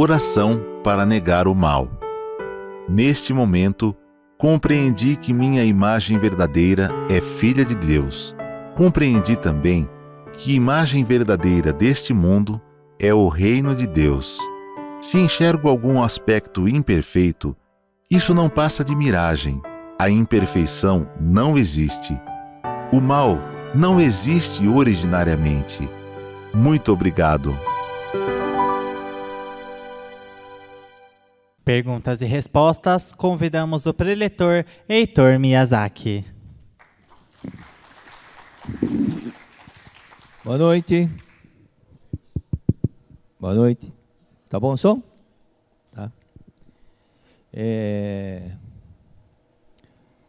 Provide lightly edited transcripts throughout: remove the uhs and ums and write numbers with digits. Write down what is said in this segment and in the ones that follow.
Oração para negar o mal. Neste momento, compreendi que minha imagem verdadeira é filha de Deus. Compreendi também que a imagem verdadeira deste mundo é o reino de Deus. Se enxergo algum aspecto imperfeito, isso não passa de miragem. A imperfeição não existe. O mal não existe originariamente. Muito obrigado. Perguntas e respostas, convidamos o preletor Heitor Miyazaki. Boa noite. Boa noite. Tá bom o som? Tá.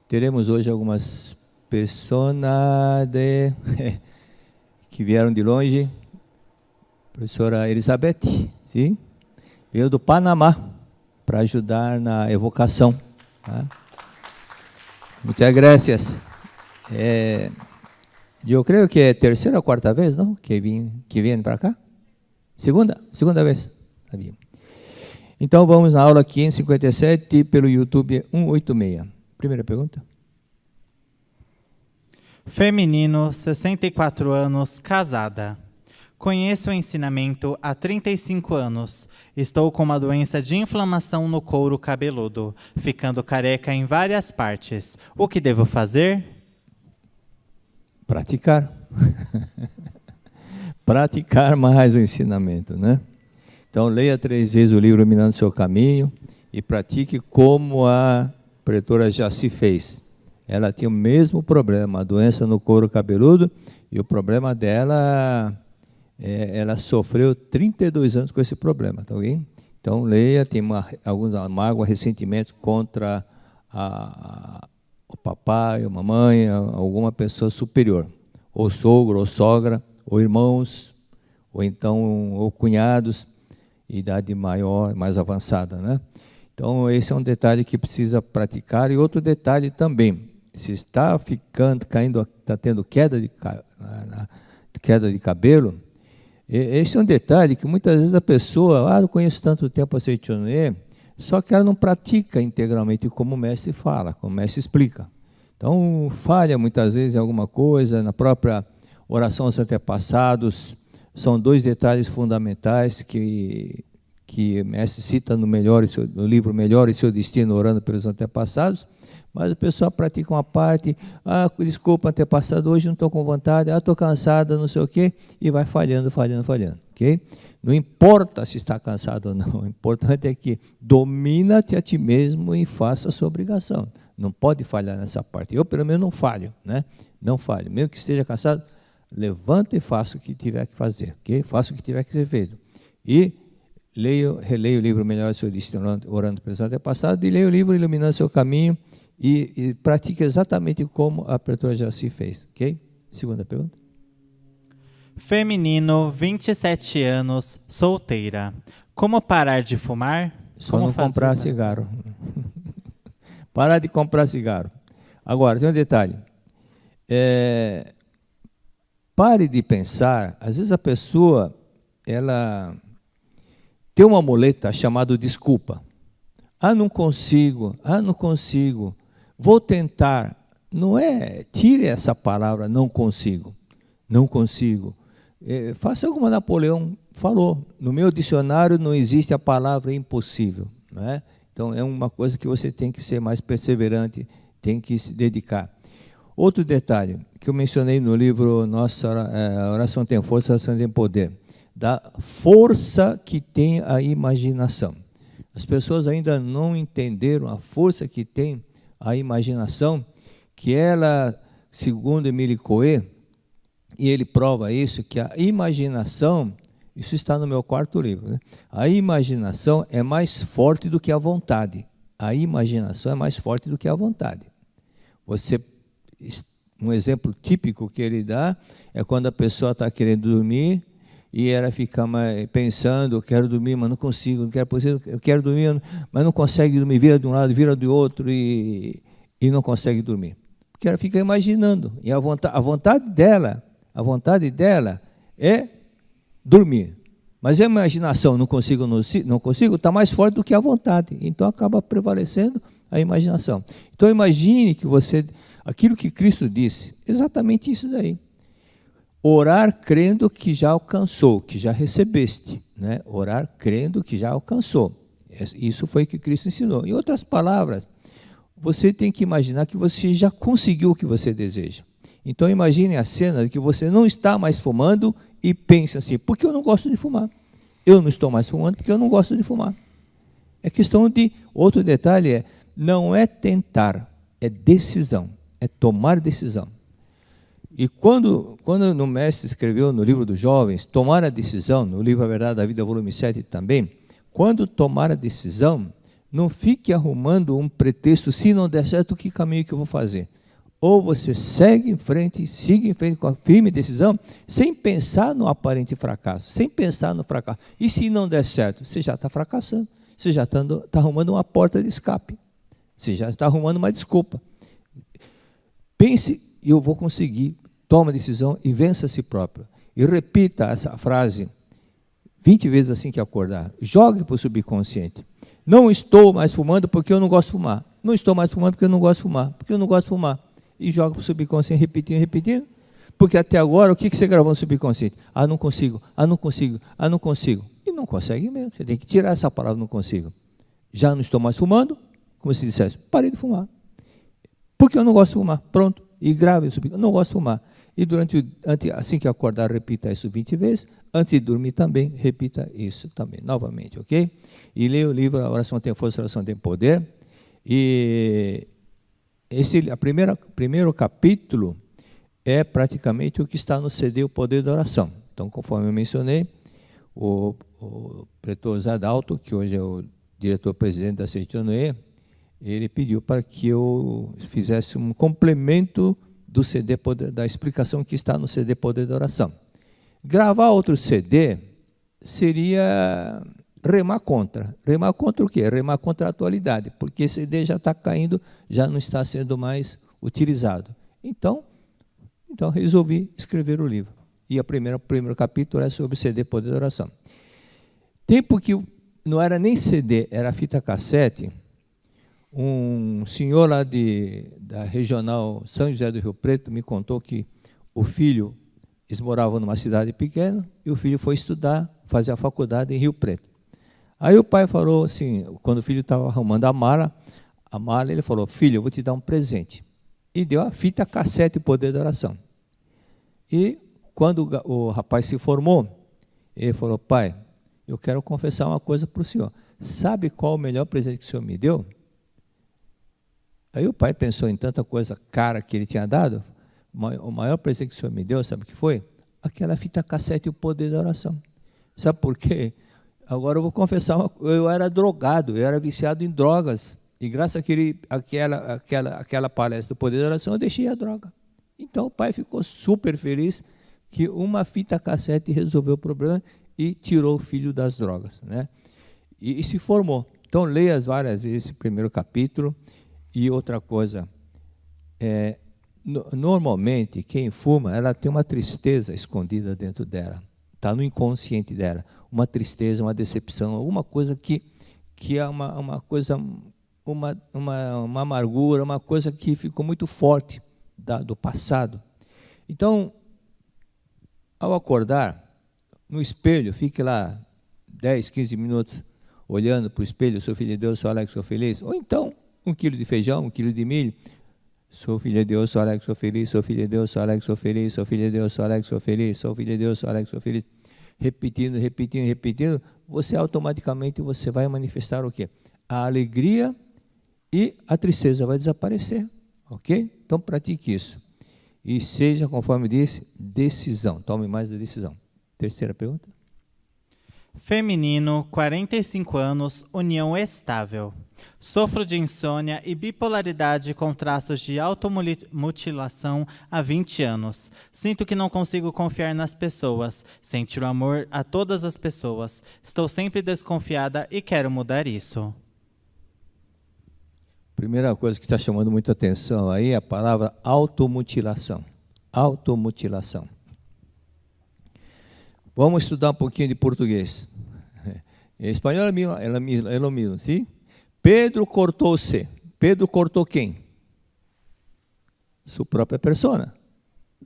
Teremos hoje algumas pessoas que vieram de longe. Professora Elizabeth, sim? Veio do Panamá para ajudar na evocação. Tá? Muitas graças. Eu creio que é a terceira ou quarta vez, não? Que vem para cá? Segunda vez. Sabia. Então vamos na aula 557 pelo YouTube 186. Primeira pergunta. Feminino, 64 anos, casada. Conheço o ensinamento há 35 anos. Estou com uma doença de inflamação no couro cabeludo, ficando careca em várias partes. O que devo fazer? Praticar. Praticar mais o ensinamento, né? Então, leia 3 vezes o livro Iluminando Seu Caminho e pratique como a preletora Jaci fez. Ela tinha o mesmo problema, a doença no couro cabeludo, e o problema dela... ela sofreu 32 anos com esse problema, tá bem? Então, leia, tem alguma mágoa, ressentimentos contra o papai, a mamãe, alguma pessoa superior, ou sogro, ou sogra, ou irmãos, ou então, ou cunhados, idade maior, mais avançada, né? Então, esse é um detalhe que precisa praticar. E outro detalhe também, se está tendo queda de cabelo, esse é um detalhe que muitas vezes a pessoa, eu conheço tanto tempo a Seitione, só que ela não pratica integralmente como o mestre fala, como o mestre explica. Então, falha muitas vezes em alguma coisa, na própria oração aos antepassados, são 2 detalhes fundamentais que o mestre cita no livro Melhor e Seu Destino, Orando pelos Antepassados, mas a pessoa pratica uma parte, desculpa, antepassado, hoje não estou com vontade, estou cansada, não sei o quê, e vai falhando, ok? Não importa se está cansado ou não, o importante é que domina-te a ti mesmo e faça a sua obrigação. Não pode falhar nessa parte. Eu, pelo menos, não falho, né? Não falho. Mesmo que esteja cansado, levanta e faça o que tiver que fazer, ok? Faça o que tiver que ser feito. E releia o livro Melhor Seu Destino, Orando pelos Antepassados, e leia o livro Iluminando Seu Caminho, e pratique exatamente como a preletora Jaci fez, ok? Segunda pergunta. Feminino, 27 anos, solteira. Como parar de fumar? Só não comprar cigarro. Parar de comprar cigarro. Agora, tem um detalhe. Pare de pensar, às vezes a pessoa, ela tem uma muleta chamada desculpa. Não consigo, vou tentar. Não é, tire essa palavra, não consigo. Faça como Napoleão falou, no meu dicionário não existe a palavra impossível, não é? Então é uma coisa que você tem que ser mais perseverante, tem que se dedicar. Outro detalhe, que eu mencionei no livro Nossa Oração Tem Força, Oração Tem Poder, da força que tem a imaginação. As pessoas ainda não entenderam a força que tem a imaginação, que ela, segundo Emile Coué, e ele prova isso, que a imaginação, isso está no meu 4º livro, né? A imaginação é mais forte do que a vontade. A imaginação é mais forte do que a vontade. Um exemplo típico que ele dá é quando a pessoa está querendo dormir e ela fica pensando, eu quero dormir, mas não consigo, eu quero dormir, mas não consegue dormir, vira de um lado, vira do outro e não consegue dormir. Porque ela fica imaginando, e a vontade dela é dormir. Mas a imaginação, não consigo, está mais forte do que a vontade. Então acaba prevalecendo a imaginação. Então imagine que aquilo que Cristo disse, exatamente isso daí. Orar crendo que já alcançou, que já recebeste. Né? Orar crendo que já alcançou. Isso foi o que Cristo ensinou. Em outras palavras, você tem que imaginar que você já conseguiu o que você deseja. Então imagine a cena de que você não está mais fumando e pense assim, por que eu não gosto de fumar? Eu não estou mais fumando porque eu não gosto de fumar. É questão de, outro detalhe não é tentar, é decisão, é tomar decisão. E quando o mestre escreveu no livro dos jovens, tomar a decisão, no livro A Verdade da Vida, volume 7 também, quando tomar a decisão, não fique arrumando um pretexto, se não der certo, que caminho que eu vou fazer? Ou você segue em frente com a firme decisão, sem pensar no aparente fracasso, sem pensar no fracasso. E se não der certo? Você já está fracassando, você já está arrumando uma porta de escape, você já está arrumando uma desculpa. Pense, e eu vou conseguir, toma a decisão e vença a si próprio. E repita essa frase 20 vezes assim que acordar. Jogue para o subconsciente. Não estou mais fumando porque eu não gosto de fumar. Não estou mais fumando porque eu não gosto de fumar. Porque eu não gosto de fumar. E joga para o subconsciente, repetindo. Porque até agora, o que você gravou no subconsciente? Não consigo, não consigo, não consigo. E não consegue mesmo. Você tem que tirar essa palavra, não consigo. Já não estou mais fumando, como se dissesse, parei de fumar. Porque eu não gosto de fumar. Pronto. E grave o subconsciente, não gosto de fumar. E assim que acordar, repita isso 20 vezes. Antes de dormir também, repita isso também, novamente, ok? E leia o livro A Oração Tem Força, a Oração Tem Poder. E primeiro capítulo é praticamente o que está no CD, o Poder da Oração. Então, conforme eu mencionei, o pretor Zadalto, que hoje é o diretor-presidente da Seitonoe, ele pediu para que eu fizesse um complemento do CD da explicação que está no CD Poder da Oração. Gravar outro CD seria remar contra. Remar contra o quê? Remar contra a atualidade, porque esse CD já está caindo, já não está sendo mais utilizado. Então resolvi escrever o livro. E o primeiro capítulo é sobre o CD Poder da Oração. Tempo que não era nem CD, era fita cassete, um senhor lá da regional São José do Rio Preto me contou que o filho, eles moravam numa cidade pequena, e o filho foi estudar, fazer a faculdade em Rio Preto. Aí o pai falou assim, quando o filho estava arrumando a mala, ele falou, filho, eu vou te dar um presente. E deu a fita cassete Poder da Oração. E quando o rapaz se formou, ele falou, pai, eu quero confessar uma coisa para o senhor. Sabe qual o melhor presente que o senhor me deu? Aí o pai pensou em tanta coisa cara que ele tinha dado. O maior presente que o senhor me deu, sabe o que foi? Aquela fita cassete e o Poder da Oração. Sabe por quê? Agora eu vou confessar, eu era drogado, eu era viciado em drogas. E graças àquela palestra do Poder da Oração, eu deixei a droga. Então o pai ficou super feliz que uma fita cassete resolveu o problema e tirou o filho das drogas, né? E se formou. Então leia várias vezes esse primeiro capítulo. E outra coisa, normalmente quem fuma, ela tem uma tristeza escondida dentro dela, está no inconsciente dela, uma tristeza, uma decepção, alguma coisa que é uma coisa, uma amargura, uma coisa que ficou muito forte do passado. Então, ao acordar, no espelho, fique lá 10, 15 minutos olhando para o espelho, sou filho de Deus, sou alegre, sou feliz, ou então 1 quilo de feijão, 1 quilo de milho, sou filho de Deus, sou alegre, sou feliz, sou filho de Deus, sou alegre, sou feliz, sou filho de Deus, sou alegre, sou feliz, sou filho de Deus, sou alegre, sou feliz, repetindo, você automaticamente vai manifestar o quê? A alegria e a tristeza vai desaparecer, ok? Então pratique isso. E seja, conforme disse, decisão, tome mais a decisão. Terceira pergunta. Feminino, 45 anos, união estável. Sofro de insônia e bipolaridade com traços de automutilação há 20 anos. Sinto que não consigo confiar nas pessoas, sentir o amor a todas as pessoas. Estou sempre desconfiada e quero mudar isso. Primeira coisa que está chamando muita atenção aí é a palavra automutilação. Automutilação. Vamos estudar um pouquinho de português. Em espanhol é lo mismo, sim? Pedro cortou-se. Pedro cortou quem? Sua própria persona,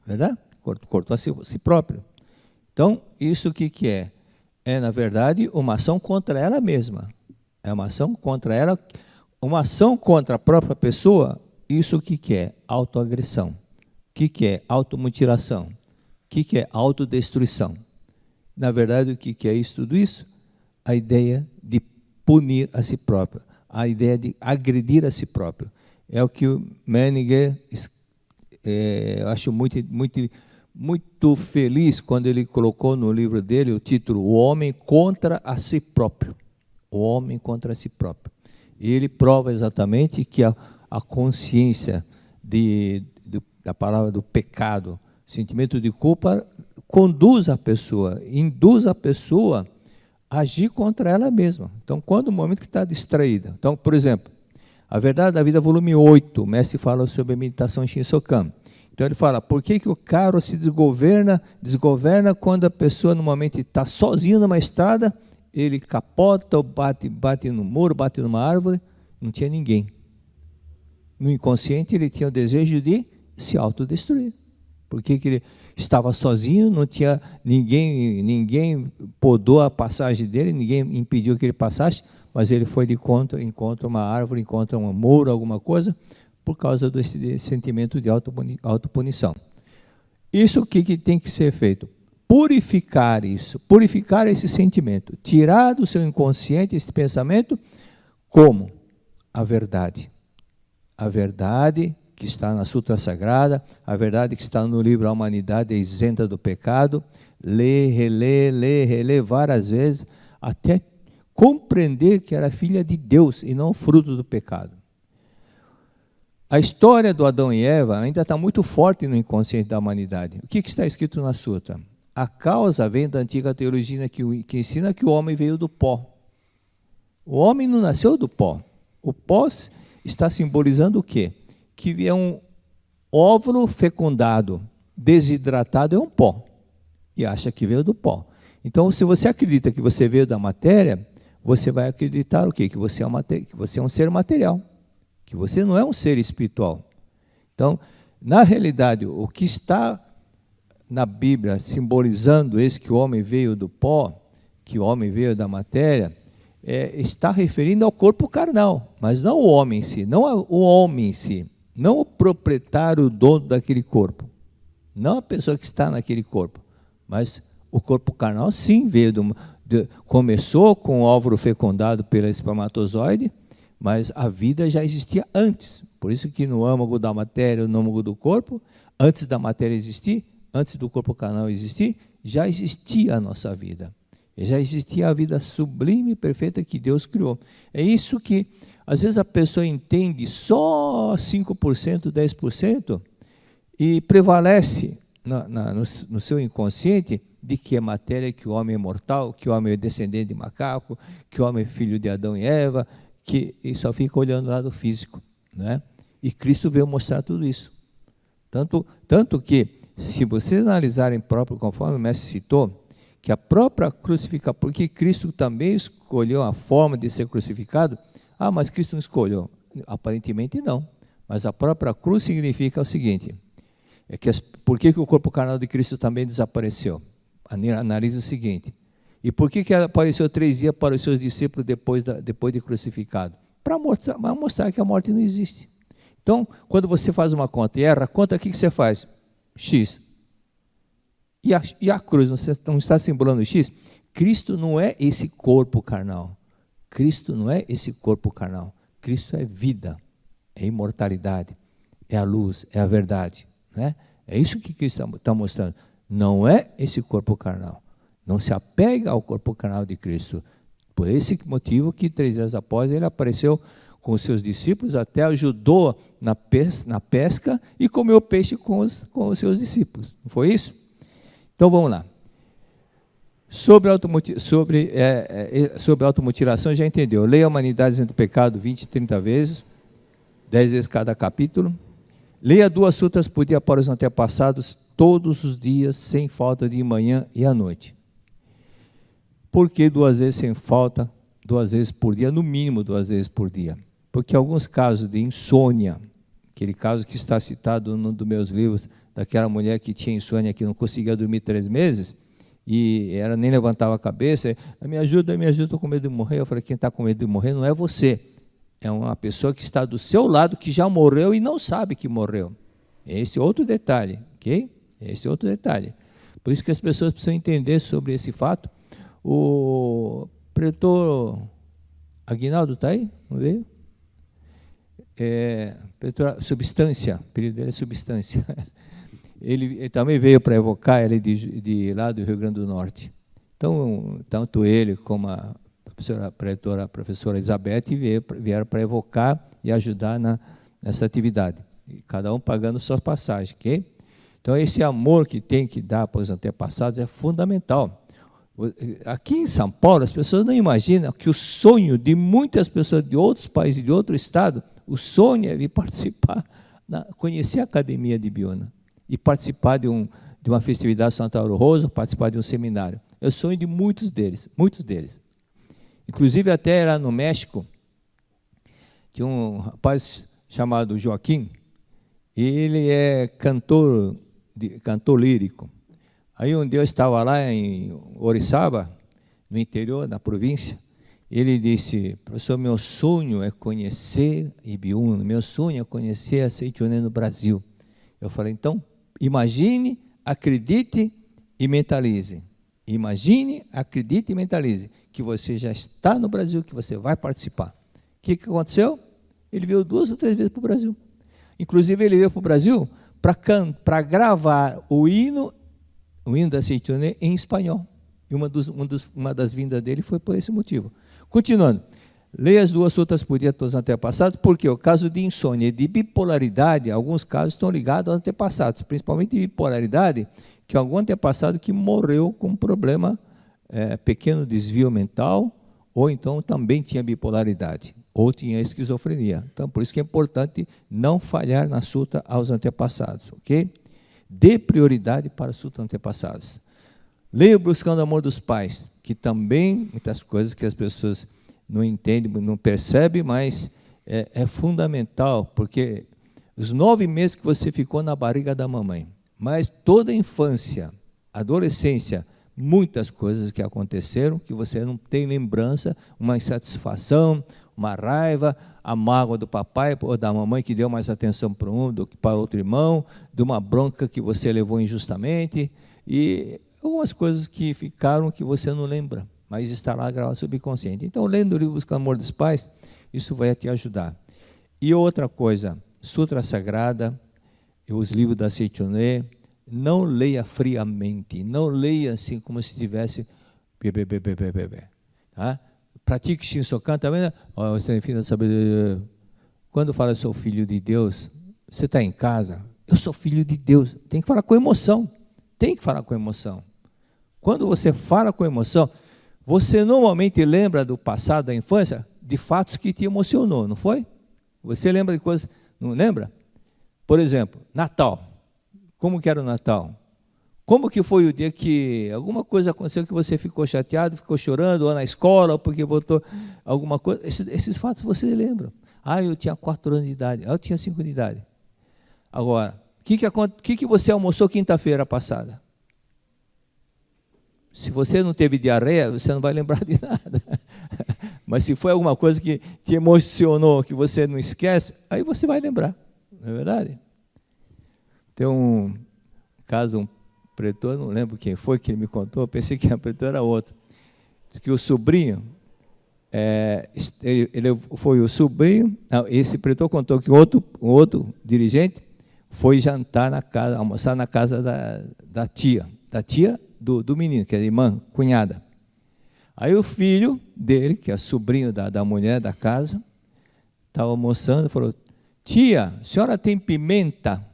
verdade? Cortou a si próprio. Então, isso o que é? É, na verdade, uma ação contra ela mesma. É uma ação contra ela, uma ação contra a própria pessoa. Isso o que é? Autoagressão. O que é? Automutilação. O que é? Autodestruição. Na verdade, o que é isso, tudo isso? A ideia de punir a si próprio, a ideia de agredir a si próprio. É o que o Menninger, eu acho muito feliz quando ele colocou no livro dele o título O Homem contra a si próprio. O homem contra si próprio. E ele prova exatamente que a consciência da palavra do pecado, sentimento de culpa, conduz a pessoa, induz a pessoa a agir contra ela mesma. Então, quando o momento que está distraída. Então, por exemplo, A Verdade da Vida, volume 8, o mestre fala sobre a meditação Shinsokan. Então ele fala, por que o carro se desgoverna quando a pessoa normalmente está sozinha numa estrada, ele capota, bate no muro, bate numa árvore, não tinha ninguém. No inconsciente ele tinha o desejo de se autodestruir. Porque ele estava sozinho, não tinha ninguém podou a passagem dele, ninguém impediu que ele passasse, mas ele foi de encontra uma árvore, encontra um muro, alguma coisa, por causa desse sentimento de autopunição. Isso o que tem que ser feito? Purificar isso, purificar esse sentimento, tirar do seu inconsciente esse pensamento, como? A verdade. A verdade que está na Sutra Sagrada, a verdade que está no livro A Humanidade é Isenta do Pecado, lê, relê várias vezes, até compreender que era filha de Deus e não fruto do pecado. A história do Adão e Eva ainda está muito forte no inconsciente da humanidade. O que está escrito na Sutra? A causa vem da antiga teologia que ensina que o homem veio do pó. O homem não nasceu do pó. O pó está simbolizando o quê? Que é um óvulo fecundado, desidratado é um pó. E acha que veio do pó. Então, se você acredita que você veio da matéria, você vai acreditar o quê? Que você é um ser material. Que você não é um ser espiritual. Então, na realidade, o que está na Bíblia simbolizando esse que o homem veio do pó, que o homem veio da matéria, está referindo ao corpo carnal, mas não o homem em si, não o homem em si, não o proprietário, o dono daquele corpo, não a pessoa que está naquele corpo, mas o corpo carnal sim veio, começou com o óvulo fecundado pelo espermatozoide, mas a vida já existia antes. Por isso que no âmago da matéria, no âmago do corpo, antes da matéria existir, antes do corpo carnal existir, já existia a nossa vida. Já existia a vida sublime e perfeita que Deus criou. É isso que, às vezes, a pessoa entende só 5%, 10%, e prevalece no seu inconsciente de que é matéria, que o homem é mortal, que o homem é descendente de macaco, que o homem é filho de Adão e Eva, e só fica olhando o lado físico, né? E Cristo veio mostrar tudo isso. Tanto que, se vocês analisarem próprio, conforme o mestre citou, que a própria crucificação, porque Cristo também escolheu a forma de ser crucificado, mas Cristo não escolheu. Aparentemente não, mas a própria cruz significa o seguinte, por que o corpo carnal de Cristo também desapareceu? Analise o seguinte, e por que apareceu 3 dias para os seus discípulos depois de crucificado? Para mostrar que a morte não existe. Então, quando você faz uma conta e erra a conta, o que você faz? X. E a cruz não está simbolando X? Cristo não é esse corpo carnal. Cristo não é esse corpo carnal. Cristo é vida, é imortalidade, é a luz, é a verdade. Né? É isso que Cristo está mostrando. Não é esse corpo carnal. Não se apega ao corpo carnal de Cristo. Por esse motivo que 3 dias após ele apareceu com os seus discípulos, até ajudou na pesca e comeu peixe com os seus discípulos. Não foi isso? Então vamos lá. Sobre automutilação já entendeu. Leia a Humanidade Isenta do Pecado 20, 30 vezes, 10 vezes cada capítulo. Leia 2 sutras por dia para os antepassados, todos os dias, sem falta de manhã e à noite. Por que 2 vezes sem falta, 2 vezes por dia, no mínimo 2 vezes por dia? Porque alguns casos de insônia, aquele caso que está citado num dos meus livros, daquela mulher que tinha insônia, que não conseguia dormir 3 meses, e ela nem levantava a cabeça, me ajuda, estou com medo de morrer. Eu falei, quem está com medo de morrer não é você, é uma pessoa que está do seu lado, que já morreu e não sabe que morreu. Esse é outro detalhe, ok? Esse é outro detalhe. Por isso que as pessoas precisam entender sobre esse fato. O pretor Aguinaldo está aí? Não veio? Pretor Substância, o apelido dele é Substância. Ele também veio para evocar, ele de lá do Rio Grande do Norte. Então, tanto ele como a professora Elizabeth vieram para evocar e ajudar nessa atividade. E cada um pagando suas passagens, ok? Então, esse amor que tem que dar para os antepassados é fundamental. Aqui em São Paulo, as pessoas não imaginam que o sonho de muitas pessoas de outros países, de outro estado, o sonho é vir participar, conhecer a Academia de Biúna e participar de uma festividade Santa Auro Rosa, participar de um seminário. É o sonho de muitos deles, muitos deles. Inclusive, até lá no México, tinha um rapaz chamado Joaquim, e ele é cantor lírico. Aí um dia eu estava lá em Oriçaba, no interior da província, ele disse, professor, meu sonho é conhecer Ibiúna, meu sonho é conhecer a Seitonê no Brasil. Eu falei, então, imagine, acredite e mentalize. Imagine, acredite e mentalize que você já está no Brasil, que você vai participar. O que aconteceu? Ele veio 2 ou 3 vezes para o Brasil. Inclusive, ele veio para o Brasil para gravar o hino da Seitonê em espanhol. E uma das vindas dele foi por esse motivo. Continuando, leia as 2 outras por dia dos antepassados, porque o caso de insônia e de bipolaridade, alguns casos estão ligados aos antepassados, principalmente de bipolaridade, que é algum antepassado que morreu com um problema, pequeno desvio mental, ou então também tinha bipolaridade, ou tinha esquizofrenia. Então, por isso que é importante não falhar na suta aos antepassados, ok? Dê prioridade para os sutos antepassados. Leia Buscando o Amor dos Pais, que também, muitas coisas que as pessoas não entendem, não percebem, mas é fundamental, porque os 9 meses que você ficou na barriga da mamãe, mas toda a infância, adolescência, muitas coisas que aconteceram, que você não tem lembrança, uma insatisfação, uma raiva, a mágoa do papai ou da mamãe que deu mais atenção para um do que para outro irmão, de uma bronca que você levou injustamente, e algumas coisas que ficaram que você não lembra, mas está lá gravado subconsciente. Então, lendo o livro Buscando o Amor dos Pais, isso vai te ajudar. E outra coisa, Sutra Sagrada, os livros da Seitonê, não leia friamente, não leia assim como se tivesse tá? Pratique Shinsokan também, você enfim, quando fala sou filho de Deus, você está em casa, eu sou filho de Deus, tem que falar com emoção, tem que falar com emoção. Quando você fala com emoção, você normalmente lembra do passado, da infância, de fatos que te emocionou, não foi? Você lembra de coisas, não lembra? Por exemplo, Natal. Como que era o Natal? Como que foi o dia que alguma coisa aconteceu que você ficou chateado, ficou chorando, ou na escola, ou porque botou alguma coisa? Esses fatos você lembra. Eu tinha 4 anos de idade, eu tinha 5 de idade. Agora, o que você almoçou quinta-feira passada? Se você não teve diarreia, você não vai lembrar de nada. Mas se foi alguma coisa que te emocionou, que você não esquece, aí você vai lembrar, não é verdade? Tem um caso, um pretor, não lembro quem foi que ele me contou, pensei que a pretor era outro. Diz que o sobrinho, ele foi o sobrinho, esse pretor contou que um outro dirigente foi jantar na casa, almoçar na casa da tia do menino, que é a irmã, cunhada. Aí o filho dele, que é sobrinho da mulher da casa, estava almoçando e falou, tia, a senhora tem pimenta?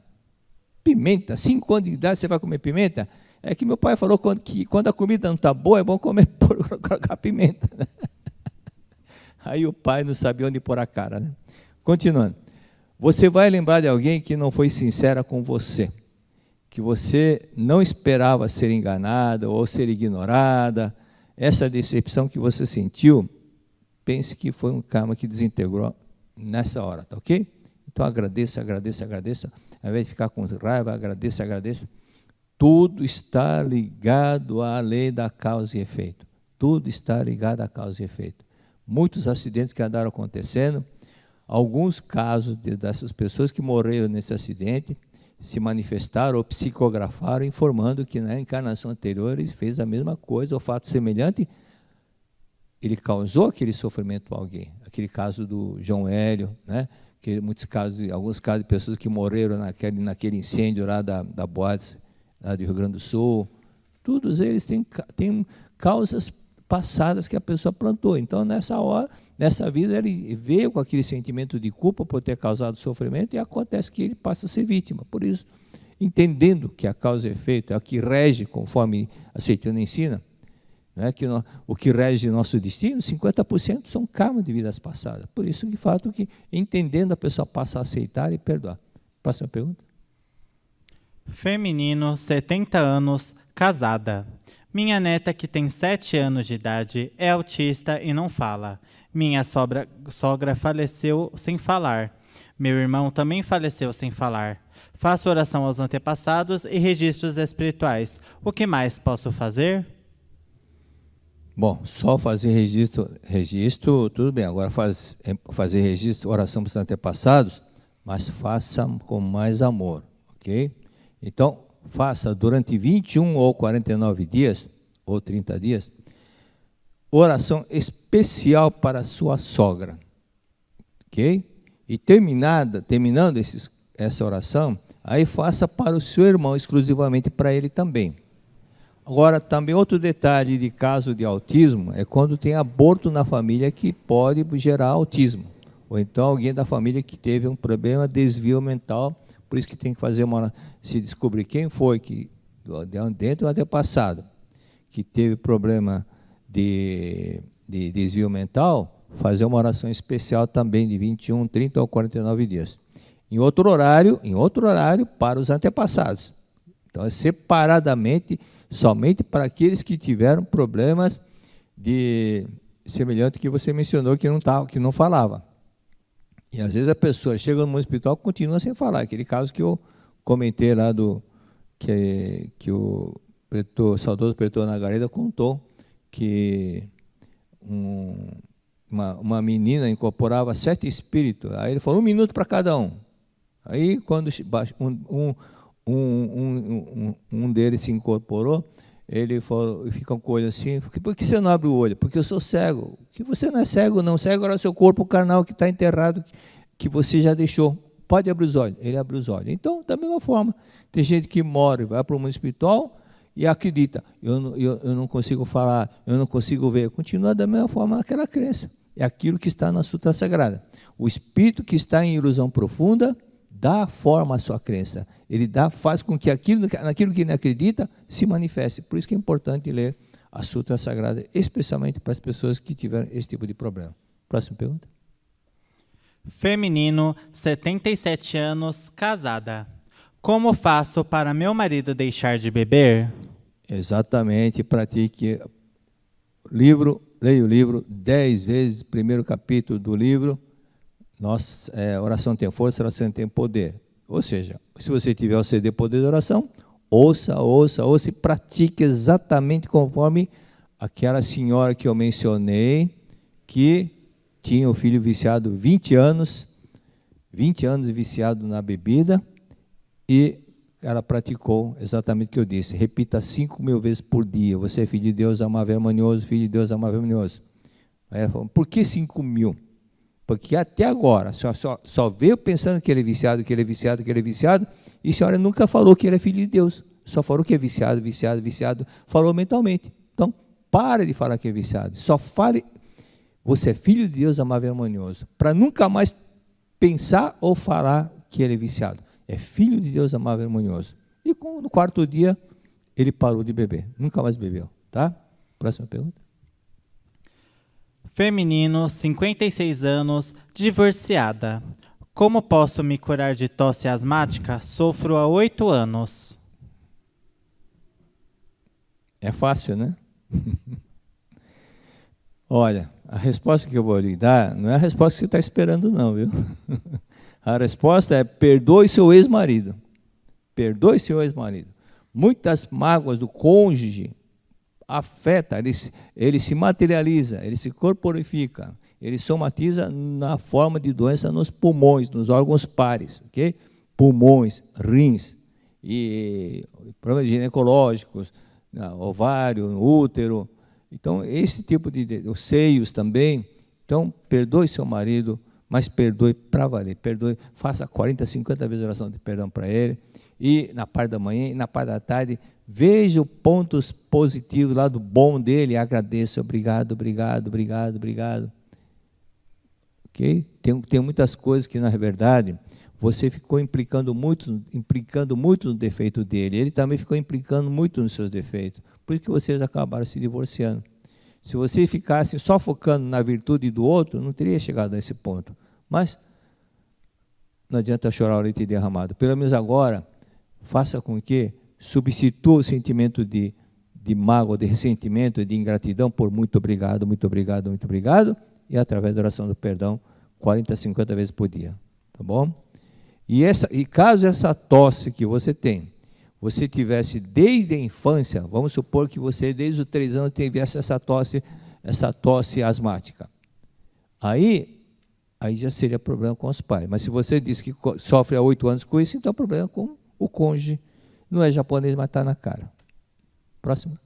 Pimenta? 5 anos de idade você vai comer pimenta? É que meu pai falou que quando a comida não está boa, é bom colocar pimenta. Aí o pai não sabia onde pôr a cara, né? Continuando. Você vai lembrar de alguém que não foi sincera com você, que você não esperava ser enganada ou ser ignorada, essa decepção que você sentiu, pense que foi um karma que desintegrou nessa hora, tá ok? Então agradeça, agradeça, agradeça. Ao invés de ficar com raiva, agradeça, agradeça. Tudo está ligado à lei da causa e efeito. Tudo está ligado à causa e efeito. Muitos acidentes que andaram acontecendo, alguns casos dessas pessoas que morreram nesse acidente, se manifestaram ou psicografaram, informando que na encarnação anterior ele fez a mesma coisa, ou fato semelhante, ele causou aquele sofrimento a alguém. Aquele caso do João Hélio, né? Que alguns casos de pessoas que morreram naquele incêndio lá da boate, lá do Rio Grande do Sul, todos eles têm causas passadas que a pessoa plantou. Então, nessa vida, ele veio com aquele sentimento de culpa por ter causado sofrimento e acontece que ele passa a ser vítima. Por isso, entendendo que a causa e efeito é o que rege, conforme a Seitiana ensina, né, que o que rege nosso destino, 50% são karma de vidas passadas. Por isso, de fato, que entendendo, a pessoa passa a aceitar e perdoar. Próxima pergunta. Feminino, 70 anos, casada. Minha neta, que tem 7 anos de idade, é autista e não fala. Minha sogra faleceu sem falar. Meu irmão também faleceu sem falar. Faço oração aos antepassados e registros espirituais. O que mais posso fazer? Bom, só fazer registro, tudo bem. Agora fazer registro, oração para os antepassados, mas faça com mais amor, ok? Então, faça durante 21 ou 49 dias, ou 30 dias, oração especial para a sua sogra, ok? E terminando essa oração, aí faça para o seu irmão, exclusivamente para ele também. Agora, também outro detalhe de caso de autismo é quando tem aborto na família que pode gerar autismo. Ou então alguém da família que teve um problema, desvio mental, por isso que tem que fazer se descobrir quem foi que, dentro do antepassado, que teve problema de desvio mental, fazer uma oração especial também de 21, 30 ou 49 dias. Em outro horário para os antepassados. Então, é separadamente, somente para aqueles que tiveram problemas semelhante que você mencionou, que não falava. E às vezes a pessoa chega no mundo espiritual e continua sem falar. Aquele caso que eu comentei lá que o saudoso pretor Nagareda contou, que uma menina incorporava 7 espíritos. Aí ele falou 1 minuto para cada um. Aí quando um deles se incorporou, ele falou, fica com o olho assim, por que você não abre o olho? Porque eu sou cego. Que você não é cego, não. Cego era o seu corpo carnal que está enterrado, que você já deixou. Pode abrir os olhos. Ele abriu os olhos. Então, da mesma forma, tem gente que morre, vai para o mundo espiritual e acredita, eu não consigo falar, eu não consigo ver. Continua da mesma forma aquela crença. É aquilo que está na Sutra Sagrada. O espírito que está em ilusão profunda dá forma à sua crença. Ele faz com que naquilo que ele acredita se manifeste. Por isso que é importante ler a Sutra Sagrada, especialmente para as pessoas que tiveram esse tipo de problema. Próxima pergunta. Feminino, 77 anos, casada. Como faço para meu marido deixar de beber? Exatamente, pratique leia o livro 10 vezes, primeiro capítulo do livro. Oração tem força, oração tem poder. Ou seja, se você tiver o CD Poder da Oração, ouça e pratique exatamente conforme aquela senhora que eu mencionei, que tinha o filho viciado 20 anos viciado na bebida, e ela praticou exatamente o que eu disse. Repita 5.000 vezes por dia. Você é filho de Deus, amável e harmonioso, filho de Deus, amável e harmonioso. Aí ela falou, por que 5.000? Porque até agora, só veio pensando que ele é viciado, e a senhora nunca falou que ele é filho de Deus. Só falou que é viciado, falou mentalmente. Então, pare de falar que é viciado. Só fale, você é filho de Deus, amável e harmonioso. Para nunca mais pensar ou falar que ele é viciado. É filho de Deus, amável e harmonioso. E no 4º dia, ele parou de beber. Nunca mais bebeu. Tá? Próxima pergunta. Feminino, 56 anos, divorciada. Como posso me curar de tosse asmática? Sofro há 8 anos. É fácil, né? Olha, a resposta que eu vou lhe dar não é a resposta que você está esperando não, viu? A resposta é: perdoe seu ex-marido. Perdoe seu ex-marido. Muitas mágoas do cônjuge afeta, ele se materializa, ele se corporifica, ele somatiza na forma de doença nos pulmões, nos órgãos pares, ok? Pulmões, rins, e problemas ginecológicos, ovário, útero. Então, esse tipo os seios também. Então, perdoe seu marido, mas perdoe para valer. Perdoe, faça 40, 50 vezes oração de perdão para ele. E na parte da manhã e na parte da tarde, veja os pontos positivos, lado bom dele, agradeça, obrigado, obrigado, obrigado, obrigado. Ok? Tem muitas coisas que, na verdade, você ficou implicando muito no defeito dele. Ele também ficou implicando muito nos seus defeitos. Por isso que vocês acabaram se divorciando. Se você ficasse só focando na virtude do outro, não teria chegado a esse ponto. Mas não adianta chorar o leite derramado. Pelo menos agora, faça com que substitua o sentimento de mágoa, de ressentimento, de ingratidão por muito obrigado, muito obrigado, muito obrigado, e através da oração do perdão, 40, 50 vezes por dia. Tá bom? E caso essa tosse que você tem, você tivesse desde a infância, vamos supor que você desde os 3 anos tivesse essa tosse asmática. Aí já seria problema com os pais. Mas se você disse que sofre há 8 anos com isso, então é problema com o cônjuge. Não é japonês, mas está na cara. Próximo.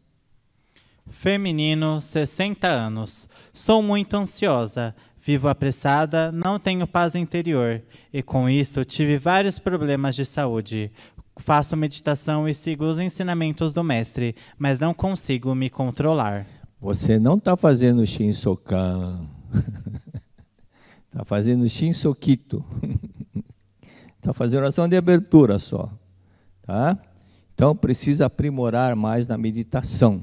Feminino, 60 anos. Sou muito ansiosa. Vivo apressada, não tenho paz interior. E com isso tive vários problemas de saúde. Faço meditação e sigo os ensinamentos do mestre, mas não consigo me controlar. Você não está fazendo Shinsokan. Está fazendo Shinsokito. Está fazendo oração de abertura só. Tá? Então, precisa aprimorar mais na meditação.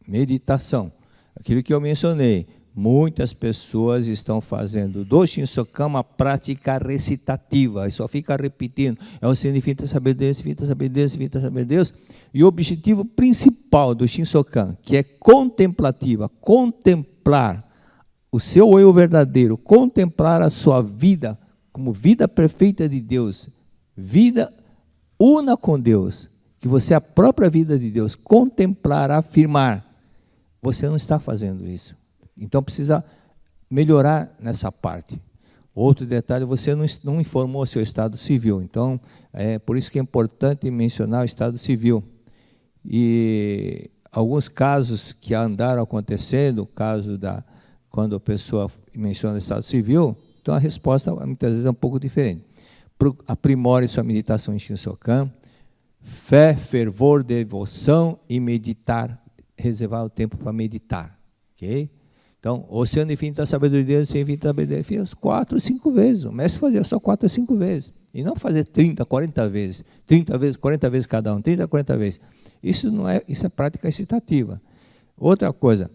Meditação. Aquilo que eu mencionei. Muitas pessoas estão fazendo do Shinsokan uma prática recitativa. E só fica repetindo. É o Senhor infinito saber Deus, infinito saber Deus, infinito saber Deus. E o objetivo principal do Shinsokan, que é contemplativa, contemplar o seu eu verdadeiro, contemplar a sua vida como vida perfeita de Deus, vida una com Deus, que você é a própria vida de Deus, contemplar, afirmar. Você não está fazendo isso. Então precisa melhorar nessa parte. Outro detalhe, você não informou o seu estado civil. Então, é por isso que é importante mencionar o estado civil. E alguns casos que andaram acontecendo, o caso quando a pessoa menciona o estado civil, então a resposta muitas vezes é um pouco diferente. Aprimore sua meditação em Shinsokan, fé, fervor, devoção e meditar, reservar o tempo para meditar. Ok? Então, o Oceano Infinito da Sabedoria de Deus, o Infinito da Sabedoria, fiz 4 ou 5 vezes. O mestre fazia só 4 ou 5 vezes. E não fazer 30, 40 vezes. 30 vezes, 40 vezes cada um. 30, 40 vezes. Isso é prática excitativa. Outra coisa,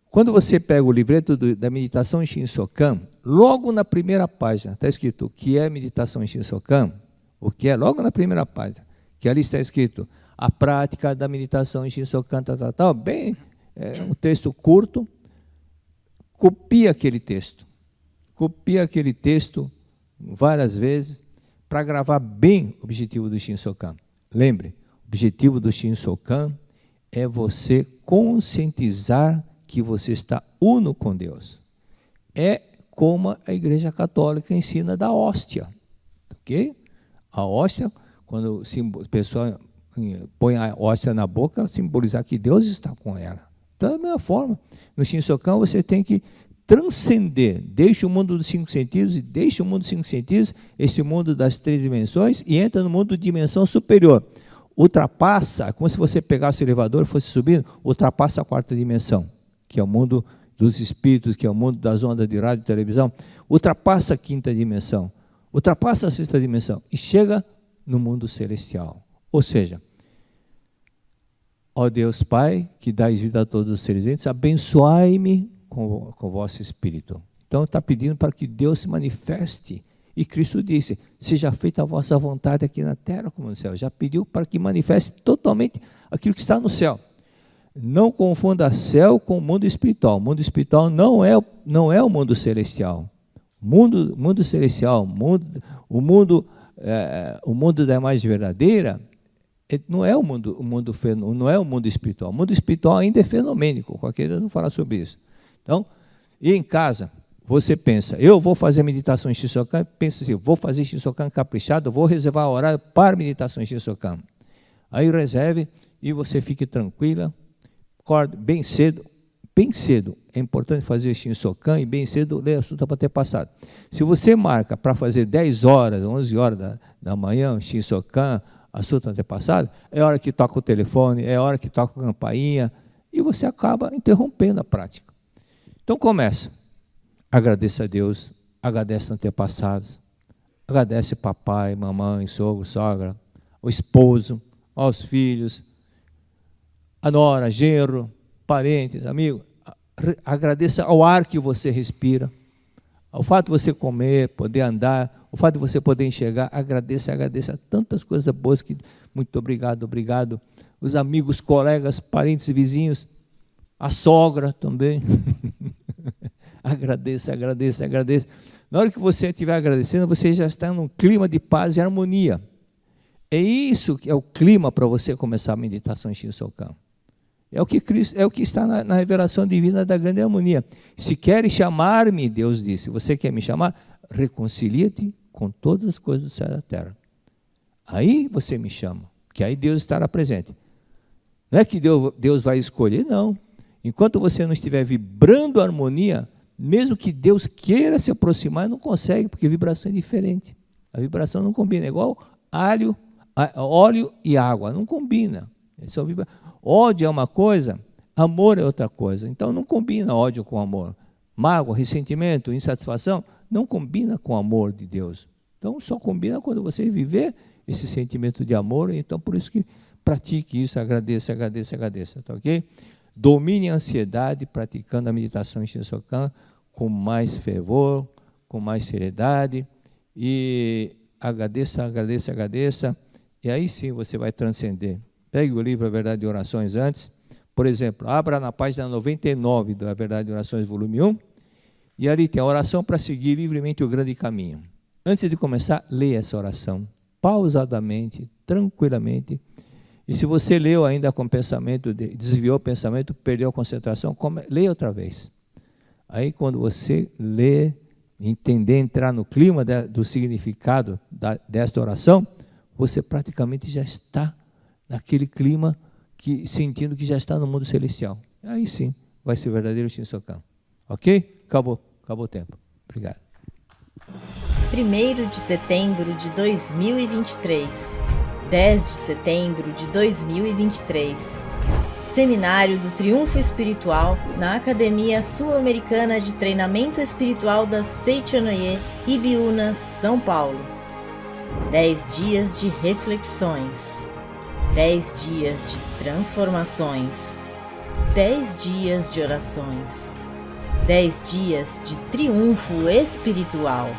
quando você pega o livreto da meditação em Shinsokan, logo na primeira página está escrito o que é meditação em Shinsokan, o que é, logo na primeira página, que ali está escrito a prática da meditação em Shinsokan, tal, bem, um texto curto. Copia aquele texto várias vezes para gravar bem o objetivo do Shinsokan. Lembre, o objetivo do Shinsokan é você conscientizar que você está uno com Deus. É como a Igreja Católica ensina da hóstia. Ok? A hóstia, quando a pessoa põe a hóstia na boca, ela simbolizar que Deus está com ela. Então, da mesma forma, no Shinsokan você tem que transcender, deixa o mundo dos 5 sentidos e deixa o mundo dos 5 sentidos, esse mundo das 3 dimensões e entra no mundo de dimensão superior. Ultrapassa, como se você pegasse o elevador e fosse subindo, ultrapassa a 4ª dimensão, que é o mundo dos espíritos, que é o mundo das ondas de rádio e televisão, ultrapassa a 5ª dimensão, ultrapassa a 6ª dimensão e chega no mundo celestial. Ou seja, ó Deus Pai, que dais vida a todos os seres viventes, abençoai-me com o vosso Espírito. Então está pedindo para que Deus se manifeste. E Cristo disse, seja feita a vossa vontade aqui na terra como no céu. Já pediu para que manifeste totalmente aquilo que está no céu. Não confunda céu com o mundo espiritual. O mundo espiritual não é o mundo celestial. Mundo celestial, o mundo da imagem verdadeira, não é o mundo espiritual. O mundo espiritual ainda é fenomênico. Qualquer dia eu vou falar sobre isso. Então, e em casa, você pensa, eu vou fazer meditação em Shinsokan, pensa assim, vou fazer Shinsokan caprichado, vou reservar horário para meditação em Shinsokan. Aí reserve e você fique tranquila, acorde bem cedo. Bem cedo, é importante fazer Shinsokan e bem cedo ler a Sutra para ter passado. Se você marca para fazer 10 horas, 11 horas da manhã, Shinsokan, a Sutra ter passado, é hora que toca o telefone, é hora que toca a campainha, e você acaba interrompendo a prática. Então começa. Agradeça a Deus, agradece antepassados, agradece papai, mamãe, sogro, sogra, o esposo, aos filhos, a nora, genro, parentes, amigos. Agradeça ao ar que você respira, ao fato de você comer, poder andar, o fato de você poder enxergar. Agradeça tantas coisas boas que muito obrigado. Os amigos, colegas, parentes e vizinhos, a sogra também. Agradeça. Na hora que você estiver agradecendo, você já está num clima de paz e harmonia. É isso que é o clima para você começar a meditação em Shinsokan. É o que está na revelação divina da grande harmonia. Se queres chamar-me, Deus disse, você quer me chamar? Reconcilia-te com todas as coisas do céu e da terra. Aí você me chama, que aí Deus estará presente. Não é que Deus vai escolher, não. Enquanto você não estiver vibrando harmonia, mesmo que Deus queira se aproximar, não consegue, porque a vibração é diferente. A vibração não combina, é igual óleo e água, não combina. Ódio é uma coisa, amor é outra coisa. Então não combina ódio com amor. Mágoa, ressentimento, insatisfação, não combina com o amor de Deus. Então só combina quando você viver esse sentimento de amor. Então por isso que pratique isso, agradeça, tá ok? Domine a ansiedade praticando a meditação em Shinsokan com mais fervor, com mais seriedade, e agradeça, e aí sim você vai transcender. Pegue o livro A Verdade de Orações antes, por exemplo, abra na página 99 da Verdade de Orações, volume 1, e ali tem a oração para seguir livremente o grande caminho. Antes de começar, leia essa oração, pausadamente, tranquilamente, e se você leu ainda com pensamento, desviou o pensamento, perdeu a concentração, leia outra vez. Aí quando você lê, entender, entrar no clima do significado desta oração, você praticamente já está naquele clima, sentindo que já está no mundo celestial. Aí sim, vai ser verdadeiro Shinsokan. Ok? Acabou o tempo. Obrigado. 1º de setembro de 2023, 10 de setembro de 2023, Seminário do Triunfo Espiritual na Academia Sul-Americana de Treinamento Espiritual da Seichonoye, Ibiúna, São Paulo. 10 dias de reflexões, 10 dias de transformações, 10 dias de orações, 10 dias de triunfo espiritual.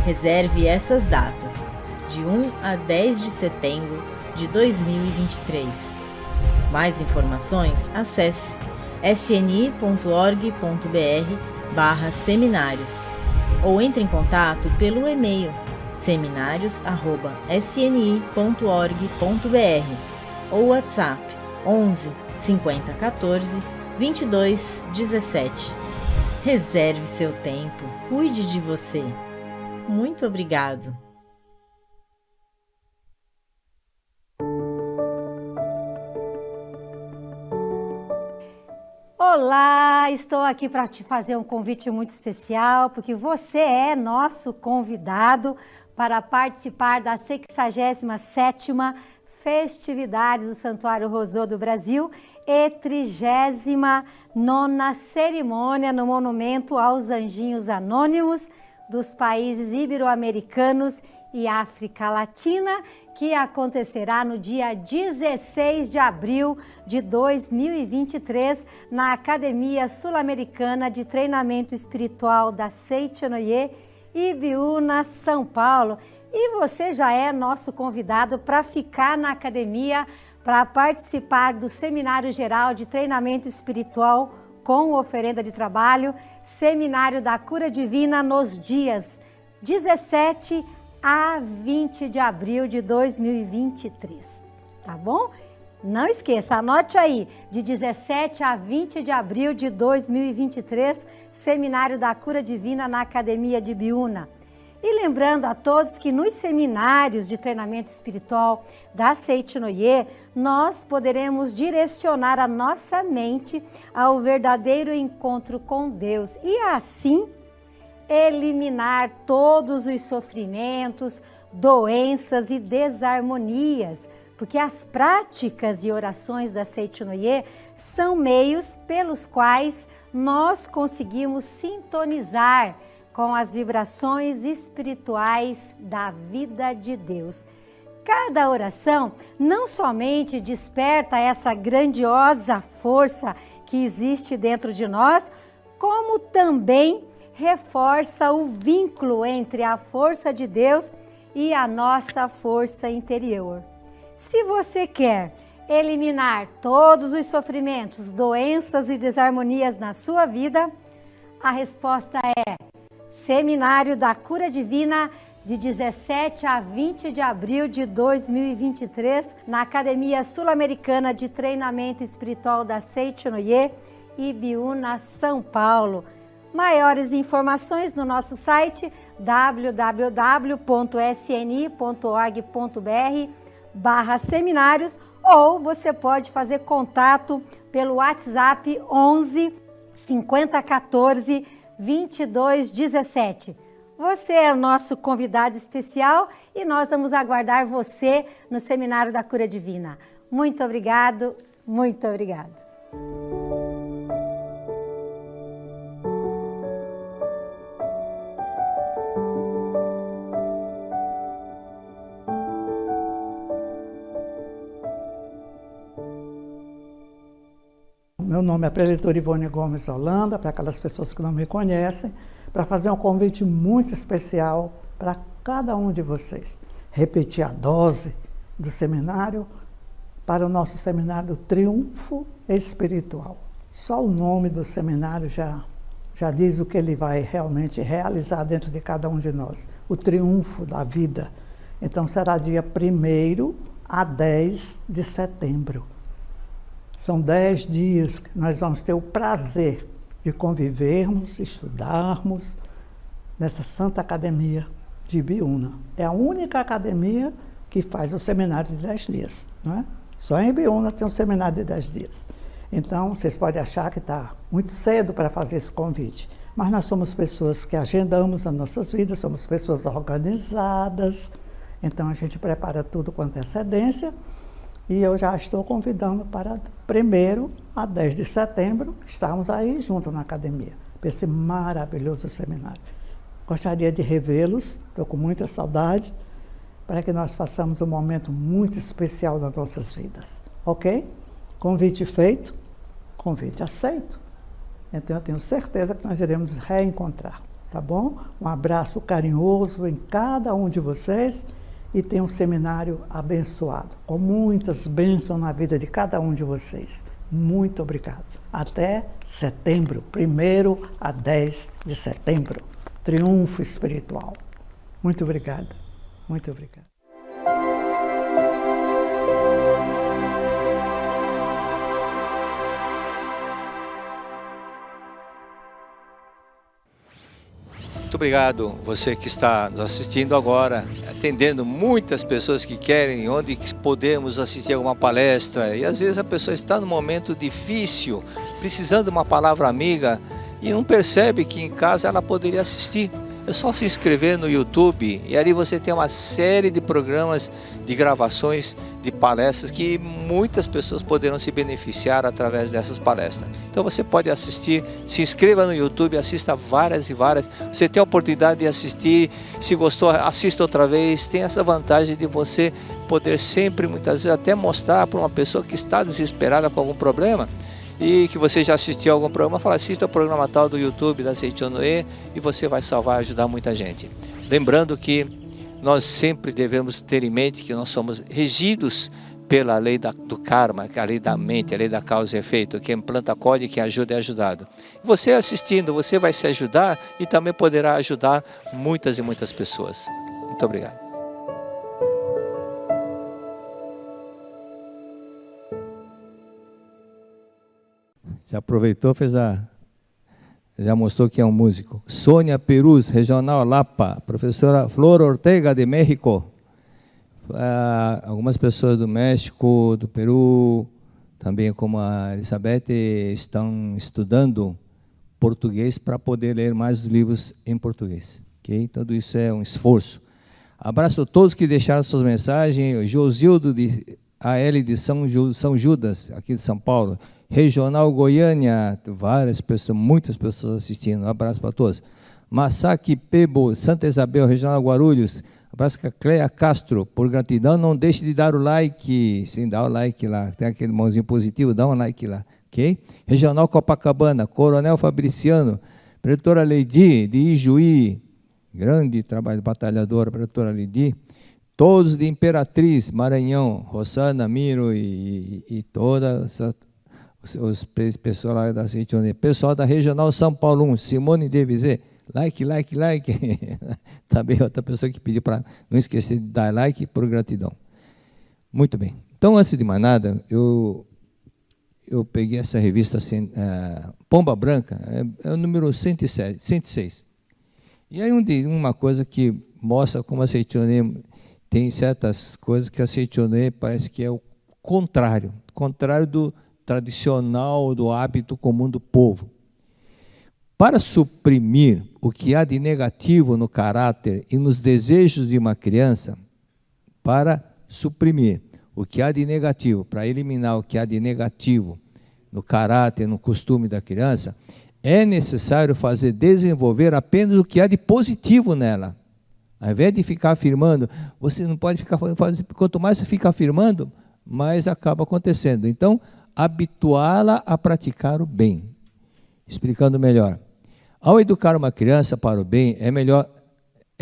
Reserve essas datas, de 1 a 10 de setembro de 2023. Mais informações, acesse sni.org.br/seminários ou entre em contato pelo e-mail seminários@sni.org.br ou WhatsApp 11 50 14 22 17. Reserve seu tempo, cuide de você. Muito obrigado. Olá, estou aqui para te fazer um convite muito especial, porque você é nosso convidado para participar da 67ª Festividade do Santuário Rosô do Brasil e 39ª cerimônia no Monumento aos Anjinhos Anônimos dos países ibero-americanos e África Latina, que acontecerá no dia 16 de abril de 2023 na Academia Sul-Americana de Treinamento Espiritual da Seichonoye, Ibiúna, São Paulo. E você já é nosso convidado para ficar na academia para participar do Seminário Geral de Treinamento Espiritual com oferenda de trabalho, Seminário da Cura Divina, nos dias 17 a 20 de abril de 2023, tá bom? Não esqueça, anote aí, de 17 a 20 de abril de 2023, Seminário da Cura Divina na Academia de Ibiúna. E lembrando a todos que nos seminários de treinamento espiritual da Seitinoye, nós poderemos direcionar a nossa mente ao verdadeiro encontro com Deus e assim eliminar todos os sofrimentos, doenças e desarmonias, porque as práticas e orações da Seitinoye são meios pelos quais nós conseguimos sintonizar com as vibrações espirituais da vida de Deus. Cada oração não somente desperta essa grandiosa força que existe dentro de nós, como também reforça o vínculo entre a força de Deus e a nossa força interior. Se você quer eliminar todos os sofrimentos, doenças e desarmonias na sua vida, a resposta é Seminário da Cura Divina, de 17 a 20 de abril de 2023, na Academia Sul-Americana de Treinamento Espiritual da Seitinoye, Ibiúna, São Paulo. Maiores informações no nosso site www.sni.org.br/seminários, ou você pode fazer contato pelo WhatsApp 11 5014 2217. Você é o nosso convidado especial e nós vamos aguardar você no Seminário da Cura Divina. Muito obrigado, muito obrigado. Meu nome é Preletora Ivone Gomes Holanda, para aquelas pessoas que não me conhecem, para fazer um convite muito especial para cada um de vocês. Repetir a dose do seminário para o nosso seminário Triunfo Espiritual. Só o nome do seminário já diz o que ele vai realmente realizar dentro de cada um de nós. O triunfo da vida. Então será dia 1º a 10 de setembro. São 10 dias que nós vamos ter o prazer de convivermos, estudarmos nessa Santa Academia de Ibiúna. É a única academia que faz o seminário de 10 dias, não é? Só em Ibiúna tem um seminário de 10 dias. Então, vocês podem achar que está muito cedo para fazer esse convite, mas nós somos pessoas que agendamos as nossas vidas, somos pessoas organizadas, então a gente prepara tudo com antecedência. E eu já estou convidando para 1º a 10 de setembro, estarmos aí juntos na academia, para esse maravilhoso seminário. Gostaria de revê-los, estou com muita saudade, para que nós façamos um momento muito especial nas nossas vidas. Ok? Convite feito, convite aceito. Então eu tenho certeza que nós iremos reencontrar, tá bom? Um abraço carinhoso em cada um de vocês. E tem um seminário abençoado, com muitas bênçãos na vida de cada um de vocês. Muito obrigado. Até setembro, 1º a 10 de setembro. Triunfo Espiritual. Muito obrigada. Muito obrigado. Muito obrigado, você que está nos assistindo agora, atendendo muitas pessoas que querem, onde podemos assistir alguma palestra, e às vezes a pessoa está num momento difícil, precisando de uma palavra amiga, e não percebe que em casa ela poderia assistir. É só se inscrever no YouTube e ali você tem uma série de programas, de gravações, de palestras que muitas pessoas poderão se beneficiar através dessas palestras. Então você pode assistir, se inscreva no YouTube, assista várias e várias. Você tem a oportunidade de assistir, se gostou, assista outra vez. Tem essa vantagem de você poder sempre, muitas vezes, até mostrar para uma pessoa que está desesperada com algum problema, e que você já assistiu a algum programa, fala, assista o programa tal do YouTube da Seitinoye e você vai salvar e ajudar muita gente. Lembrando que nós sempre devemos ter em mente que nós somos regidos pela lei do karma, que é a lei da mente, a lei da causa e efeito. Quem planta colhe, quem ajuda é ajudado. Você assistindo, você vai se ajudar e também poderá ajudar muitas e muitas pessoas. Muito obrigado. Já aproveitou, já mostrou que é um músico. Sônia Peruz, Regional Lapa. Professora Flor Ortega, de México. Algumas pessoas do México, do Peru, também como a Elizabeth, estão estudando português para poder ler mais os livros em português. Okay? Tudo isso é um esforço. Abraço a todos que deixaram suas mensagens. Josildo de AL de São Judas, aqui de São Paulo. Regional Goiânia, várias pessoas, muitas pessoas assistindo. Um abraço para todos. Massaque Pebo, Santa Isabel, Regional Guarulhos. Abraço para Cleia Castro. Por gratidão, não deixe de dar o like. Sim, dá o like lá. Tem aquele mãozinho positivo, dá um like lá. Ok? Regional Copacabana, Coronel Fabriciano, Preletora Leidi, de Ijuí. Grande trabalho batalhador, Preletora Leidi. Todos de Imperatriz, Maranhão, Rosana, Miro e toda essa... Os pessoal lá da Citionê, pessoal da Regional São Paulo 1, Simone Devizet, like. Também outra pessoa que pediu para não esquecer de dar like por gratidão. Muito bem. Então, antes de mais nada, eu peguei essa revista Pomba Branca, é o número 106. E aí uma coisa que mostra como a Citionê tem certas coisas que a Citionê parece que é o contrário do tradicional, do hábito comum do povo. Para suprimir o que há de negativo no caráter e nos desejos de uma criança, para suprimir o que há de negativo, para eliminar o que há de negativo no caráter, no costume da criança, é necessário fazer desenvolver apenas o que há de positivo nela. Ao invés de ficar afirmando, você não pode ficar fazendo, quanto mais você fica afirmando, mais acaba acontecendo. Então, habituá-la a praticar o bem. Explicando melhor. Ao educar uma criança para o bem, é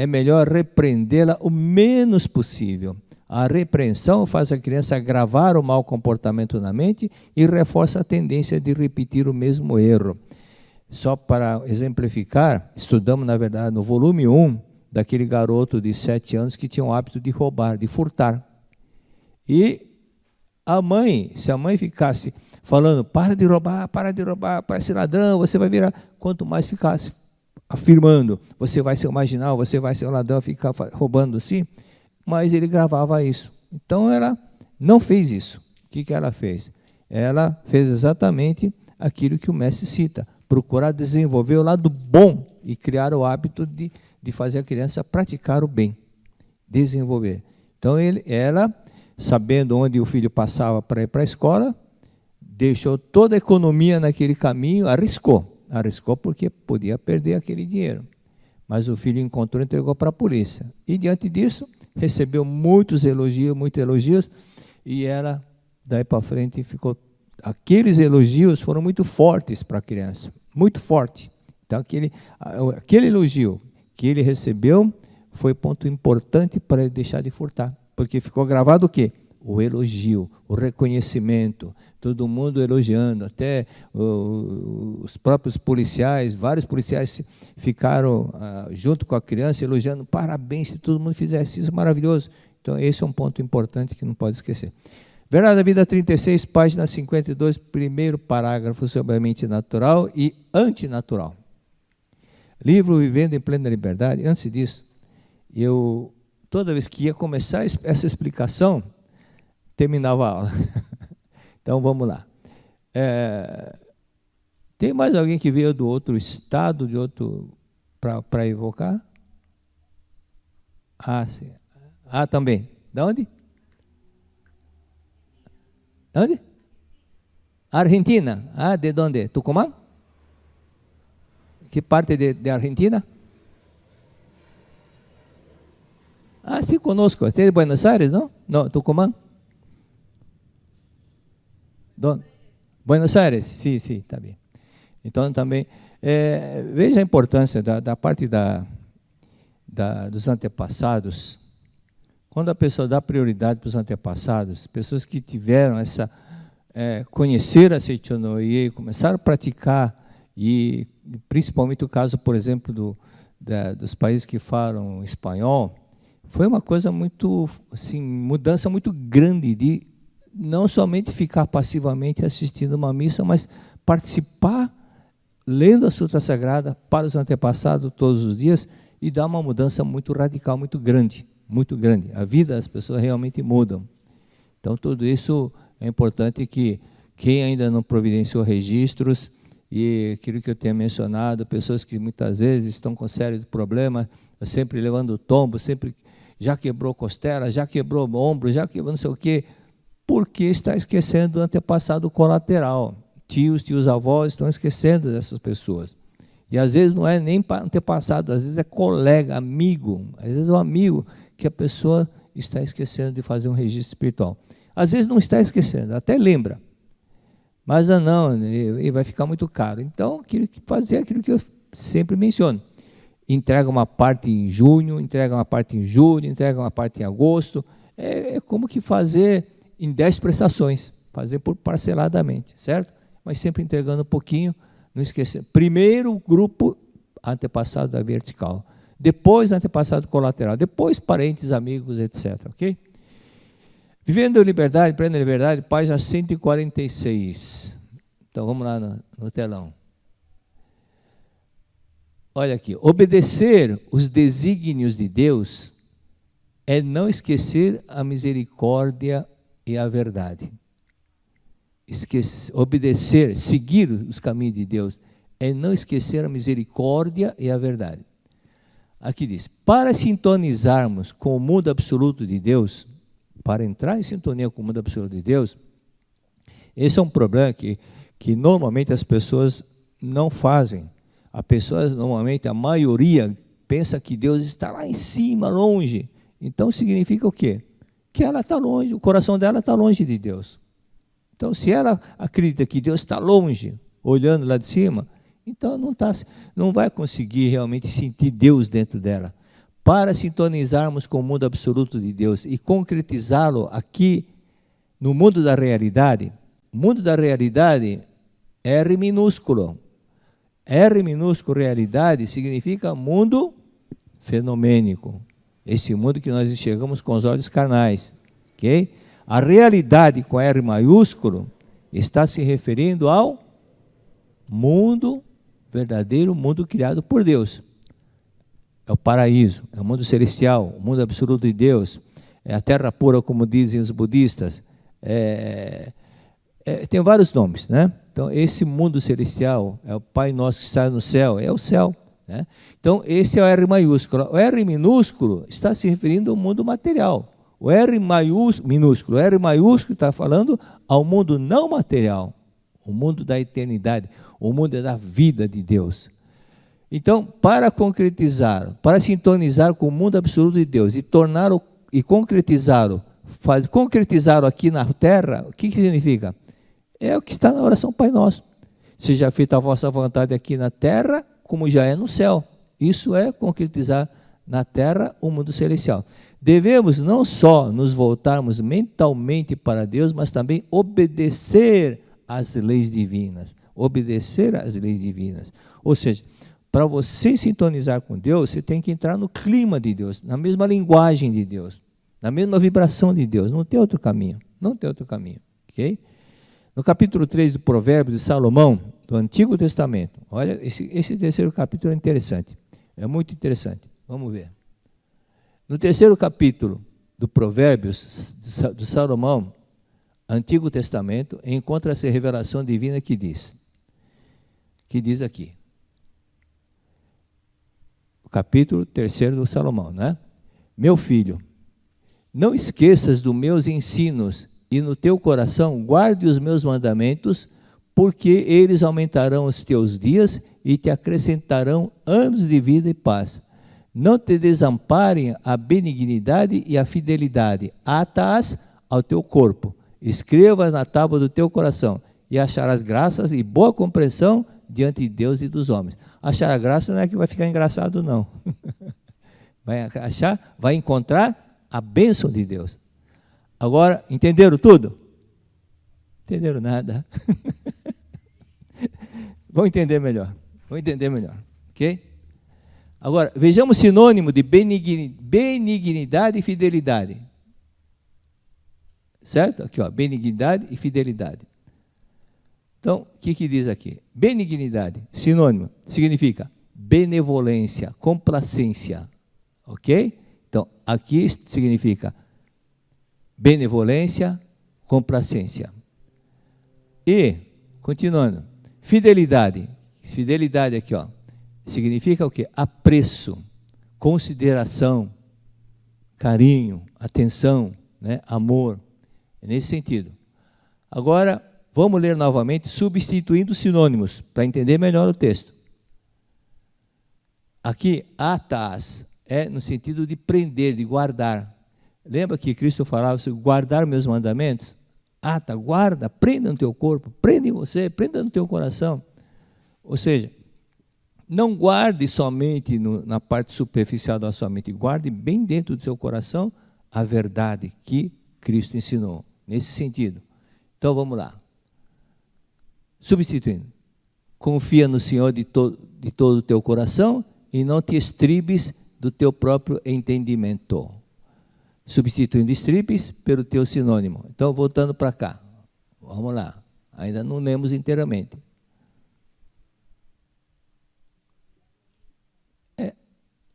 melhor repreendê-la o menos possível. A repreensão faz a criança gravar o mau comportamento na mente e reforça a tendência de repetir o mesmo erro. Só para exemplificar, estudamos, na verdade, no volume 1, daquele garoto de 7 anos que tinha o hábito de roubar, de furtar. E se a mãe ficasse falando, para de roubar, parece ladrão, você vai virar, quanto mais ficasse afirmando, você vai ser um marginal, você vai ser um ladrão, ficar roubando assim, mas ele gravava isso. Então ela não fez isso. O que ela fez? Ela fez exatamente aquilo que o mestre cita, procurar desenvolver o lado bom e criar o hábito de fazer a criança praticar o bem, desenvolver. Então ela, sabendo onde o filho passava para ir para a escola, deixou toda a economia naquele caminho, arriscou porque podia perder aquele dinheiro. Mas o filho encontrou e entregou para a polícia. E diante disso, recebeu muitos elogios, e ela, daí para frente, ficou... Aqueles elogios foram muito fortes para a criança, muito forte. Então, aquele elogio que ele recebeu foi ponto importante para ele deixar de furtar. Porque ficou gravado o quê? O elogio, o reconhecimento, todo mundo elogiando, até os próprios policiais, vários policiais ficaram junto com a criança elogiando, parabéns, se todo mundo fizesse isso, maravilhoso. Então esse é um ponto importante que não pode esquecer. Verdade da Vida 36, página 52, primeiro parágrafo sobre a mente natural e antinatural. Livro Vivendo em Plena Liberdade. Antes disso, toda vez que ia começar essa explicação, terminava a aula. Então, vamos lá. Tem mais alguém que veio do outro estado, para evocar? Ah, sim. Ah, também. De onde? Onde? Argentina. Ah, de onde? Tucumã? Que parte de Argentina? Ah, sim, conosco. Este é de Buenos Aires, não? Não, Tucumã? Buenos Aires? Sim, está bem. Então, também, veja a importância da parte dos antepassados, quando a pessoa dá prioridade para os antepassados, pessoas que tiveram essa, conhecer a Seichonoye e começaram a praticar, e principalmente o caso, por exemplo, dos países que falam espanhol, foi uma coisa muito, assim, mudança muito grande de não somente ficar passivamente assistindo uma missa, mas participar, lendo a Sutra Sagrada para os antepassados todos os dias, e dá uma mudança muito radical, muito grande, muito grande. A vida das pessoas realmente mudam. Então, tudo isso é importante que quem ainda não providenciou registros, e aquilo que eu tenho mencionado, pessoas que muitas vezes estão com sérios problemas, sempre levando tombo, sempre já quebrou costela, já quebrou ombro, já quebrou não sei o quê, porque está esquecendo do antepassado colateral. Tios, avós estão esquecendo dessas pessoas. E às vezes não é nem antepassado, às vezes é colega, amigo, às vezes é um amigo que a pessoa está esquecendo de fazer um registro espiritual. Às vezes não está esquecendo, até lembra. Mas não, e vai ficar muito caro. Então, fazer aquilo que eu sempre menciono. Entrega uma parte em junho, entrega uma parte em julho, entrega uma parte em agosto. É como que fazer em 10 prestações, fazer por parceladamente, certo? Mas sempre entregando um pouquinho, não esquecer. Primeiro grupo, antepassado da vertical. Depois, antepassado colateral. Depois, parentes, amigos, etc. Ok? Vivendo em liberdade, plena liberdade, página 146. Então, vamos lá no telão. Olha aqui. Obedecer os desígnios de Deus é não esquecer a misericórdia e a verdade. Obedecer, seguir os caminhos de Deus, é não esquecer a misericórdia e a verdade. Aqui diz, para sintonizarmos com o mundo absoluto de Deus, para entrar em sintonia com o mundo absoluto de Deus, esse é um problema que normalmente as pessoas não fazem. As pessoas, normalmente, a maioria, pensa que Deus está lá em cima, longe. Então, significa o quê? Que ela está longe, o coração dela está longe de Deus. Então, se ela acredita que Deus está longe, olhando lá de cima, então não vai conseguir realmente sentir Deus dentro dela. Para sintonizarmos com o mundo absoluto de Deus e concretizá-lo aqui no mundo da realidade, o mundo da realidade, R minúsculo. R minúsculo, realidade, significa mundo fenomênico. Esse mundo que nós enxergamos com os olhos carnais. Ok? A realidade com R maiúsculo está se referindo ao mundo verdadeiro, mundo criado por Deus. É o paraíso, é o mundo celestial, o mundo absoluto de Deus, é a terra pura, como dizem os budistas. Tem vários nomes, né? Então, esse mundo celestial é o Pai Nosso que está no céu, é o céu. Né? Então, esse é o R maiúsculo. O R minúsculo está se referindo ao mundo material. O R minúsculo, o R maiúsculo está falando ao mundo não material, o mundo da eternidade, o mundo da vida de Deus. Então, para concretizar, para sintonizar com o mundo absoluto de Deus e concretizá-lo aqui na terra, o que significa? É o que está na oração Pai Nosso. Seja feita a vossa vontade aqui na terra, como já é no céu. Isso é concretizar na terra o mundo celestial. Devemos não só nos voltarmos mentalmente para Deus, mas também obedecer às leis divinas. Obedecer às leis divinas. Ou seja, para você sintonizar com Deus, você tem que entrar no clima de Deus, na mesma linguagem de Deus, na mesma vibração de Deus. Não tem outro caminho. Não tem outro caminho. Ok? No capítulo 3 do Provérbio de Salomão, do Antigo Testamento, olha, esse terceiro capítulo é interessante. É muito interessante. Vamos ver. No terceiro capítulo do Provérbios do Salomão, Antigo Testamento, encontra-se a revelação divina que diz aqui, o capítulo 3 do Salomão, né? Meu filho, não esqueças dos meus ensinos e no teu coração guarde os meus mandamentos, porque eles aumentarão os teus dias e te acrescentarão anos de vida e paz. Não te desamparem a benignidade e a fidelidade, ata-as ao teu corpo, escreva-as na tábua do teu coração, e acharás graças e boa compreensão diante de Deus e dos homens. Achar a graça não é que vai ficar engraçado, não. Vai encontrar a bênção de Deus. Agora, entenderam tudo? Entenderam nada? Vão entender melhor. Ok? Agora, vejamos sinônimo de benignidade e fidelidade. Certo? Aqui, ó, benignidade e fidelidade. Então, o que diz aqui? Benignidade, sinônimo, significa benevolência, complacência. Ok? Então, aqui significa benevolência, complacência. E, continuando, fidelidade. Fidelidade aqui, ó, significa o quê? Apreço, consideração, carinho, atenção, né? Amor. É nesse sentido. Agora, vamos ler novamente, substituindo sinônimos, para entender melhor o texto. Aqui, atas, é no sentido de prender, de guardar. Lembra que Cristo falava sobre guardar meus mandamentos? Ata, guarda, prenda no teu corpo, prenda em você, prenda no teu coração. Ou seja, não guarde somente na parte superficial da sua mente, guarde bem dentro do seu coração a verdade que Cristo ensinou, nesse sentido. Então vamos lá. Substituindo. Confia no Senhor de todo o teu coração e não te estribes do teu próprio entendimento. Substituindo estribes pelo teu sinônimo. Então, voltando para cá. Vamos lá. Ainda não lemos inteiramente.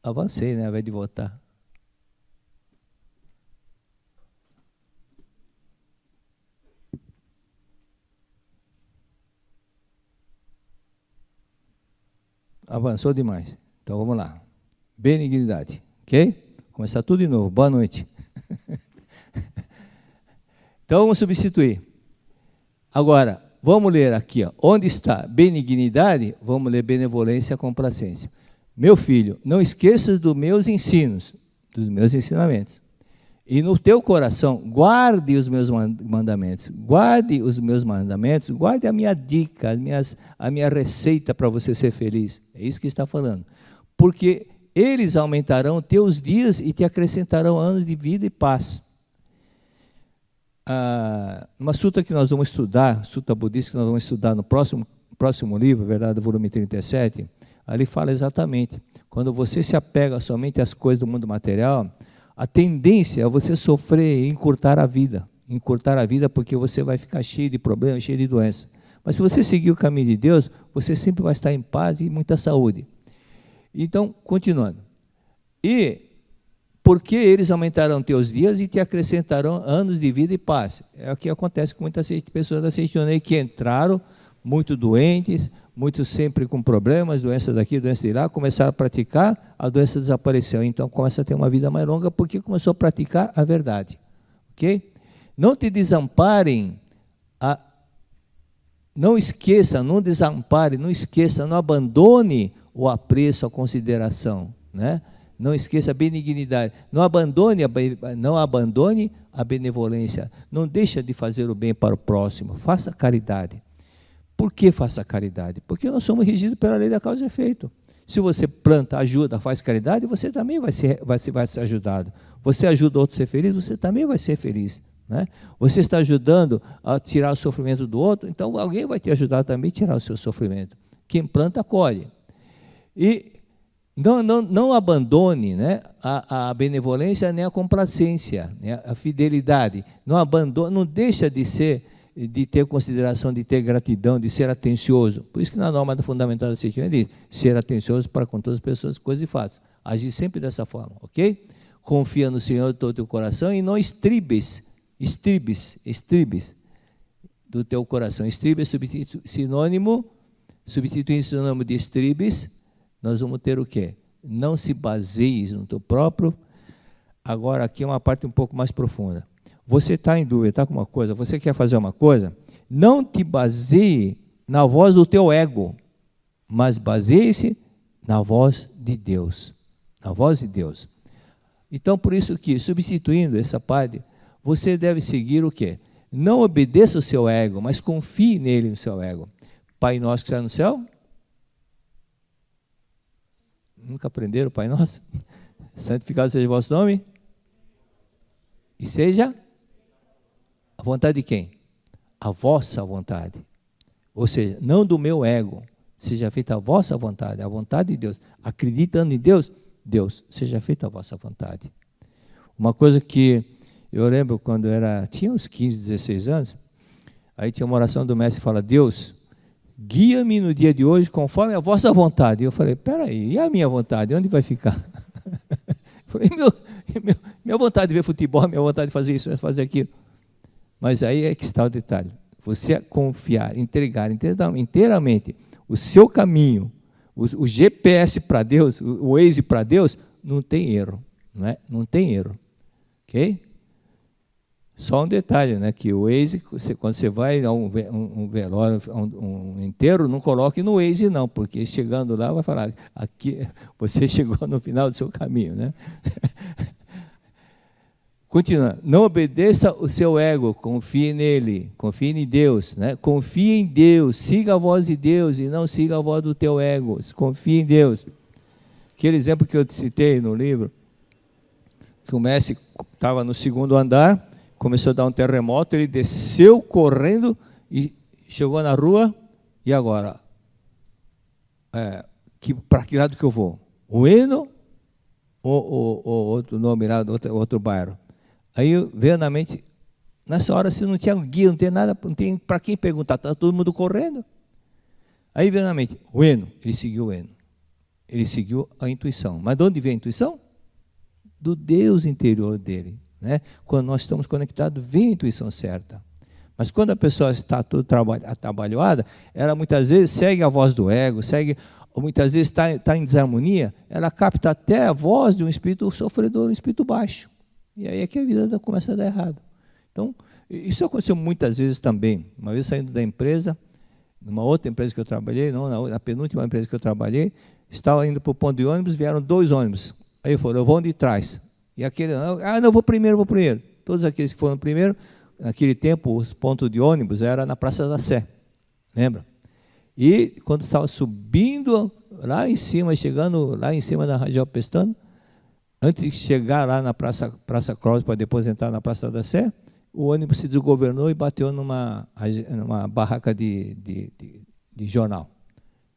Avancei, né? Ao invés de voltar. Avançou demais. Então, vamos lá. Benignidade. Ok? Começar tudo de novo. Boa noite. Então, vamos substituir. Agora, vamos ler aqui, ó, onde está benignidade, vamos ler benevolência e complacência. Meu filho, não esqueças dos meus ensinos, dos meus ensinamentos. E no teu coração, guarde os meus mandamentos. Guarde os meus mandamentos, guarde a minha dica, a minha receita para você ser feliz. É isso que está falando. Porque eles aumentarão teus dias e te acrescentarão anos de vida e paz. Uma suta que nós vamos estudar, suta budista que nós vamos estudar no próximo livro, Verdade, volume 37, ali fala exatamente, quando você se apega somente às coisas do mundo material, a tendência é você sofrer e encurtar a vida porque você vai ficar cheio de problemas, cheio de doenças. Mas se você seguir o caminho de Deus, você sempre vai estar em paz e muita saúde. Então, continuando. E porque eles aumentarão teus dias e te acrescentarão anos de vida e paz. É o que acontece com muitas pessoas da Seitonei que entraram muito doentes, muitos sempre com problemas, doença daqui, doença de lá, começaram a praticar, a doença desapareceu. Então, começa a ter uma vida mais longa porque começou a praticar a verdade. Ok? Não te desamparem, não esqueça, não desampare, não esqueça, não abandone o apreço, a consideração, né? Não esqueça a benignidade, não abandone a benevolência, não deixa de fazer o bem para o próximo, faça caridade. Por que faça caridade? Porque nós somos regidos pela lei da causa e efeito. Se você planta, ajuda, faz caridade, você também vai ser ajudado. Você ajuda outro a ser feliz, você também vai ser feliz, né? Você está ajudando a tirar o sofrimento do outro, então alguém vai te ajudar também a tirar o seu sofrimento. Quem planta, colhe. E não abandone, né, a benevolência nem a complacência, né, a fidelidade. Não abandone, não deixa de ter consideração, de ter gratidão, de ser atencioso. Por isso que na norma fundamental da Seitonei diz, ser atencioso para com todas as pessoas, coisas e fatos. Agir sempre dessa forma, ok? Confia no Senhor de todo o teu coração e não estribes do teu coração. Estribes, substituindo sinônimo de estribes, nós vamos ter o quê? Não se baseies no teu próprio. Agora, aqui é uma parte um pouco mais profunda. Você está em dúvida, está com uma coisa, você quer fazer uma coisa, não te baseie na voz do teu ego, mas baseie-se na voz de Deus. Na voz de Deus. Então, por isso que, substituindo essa parte, você deve seguir o quê? Não obedeça o seu ego, mas confie nele, no seu ego. Pai nosso que está no céu? Nunca aprenderam, Pai Nosso? Santificado seja o vosso nome. E seja a vontade de quem? A vossa vontade. Ou seja, não do meu ego. Seja feita a vossa vontade, a vontade de Deus. Acreditando em Deus, Deus, seja feita a vossa vontade. Uma coisa que eu lembro quando tinha uns 15, 16 anos, aí tinha uma oração do mestre que fala: Deus, guia-me no dia de hoje conforme a vossa vontade. E eu falei: peraí, e a minha vontade? Onde vai ficar? Eu falei: minha vontade de ver futebol, minha vontade de fazer isso, fazer aquilo. Mas aí é que está o detalhe. Você confiar, entregar inteiramente o seu caminho, o GPS para Deus, o Waze para Deus, não tem erro. Não tem erro. Ok? Só um detalhe, né? Que o Waze, quando você vai a um velório, um enterro, não coloque no Waze não, porque chegando lá vai falar: aqui você chegou no final do seu caminho, né? Continua, não obedeça o seu ego, confie nele, confie em Deus, né? Confie em Deus, siga a voz de Deus e não siga a voz do teu ego, confie em Deus. Aquele exemplo que eu te citei no livro, que o mestre estava no 2º andar, começou a dar um terremoto, ele desceu correndo e chegou na rua, e agora? Para que lado que eu vou? O Eno ou outro nome lá, outro bairro? Aí veio na mente, nessa hora se não tinha guia, não tem nada, não tem para quem perguntar, está todo mundo correndo. Aí veio na mente, o Eno, ele seguiu o Eno. Ele seguiu a intuição. Mas de onde vem a intuição? Do Deus interior dele. Né? Quando nós estamos conectados, vem a intuição certa. Mas quando a pessoa está toda atabalhoada, ela muitas vezes segue a voz do ego, ou muitas vezes está em desarmonia, ela capta até a voz de um espírito sofredor, um espírito baixo. E aí é que a vida começa a dar errado. Então, isso aconteceu muitas vezes também. Uma vez saindo da empresa, numa outra empresa que eu trabalhei, não, na penúltima empresa que eu trabalhei, estava indo para o ponto de ônibus, vieram 2 ônibus. Aí eu falei: eu vou de trás. E aquele, não, eu vou primeiro. Todos aqueles que foram primeiro, naquele tempo, os pontos de ônibus eram na Praça da Sé. Lembra? E quando estava subindo lá em cima, chegando lá em cima da Radial Pestana, antes de chegar lá na Praça Clóvis, para depois entrar na Praça da Sé, o ônibus se desgovernou e bateu numa barraca de jornal.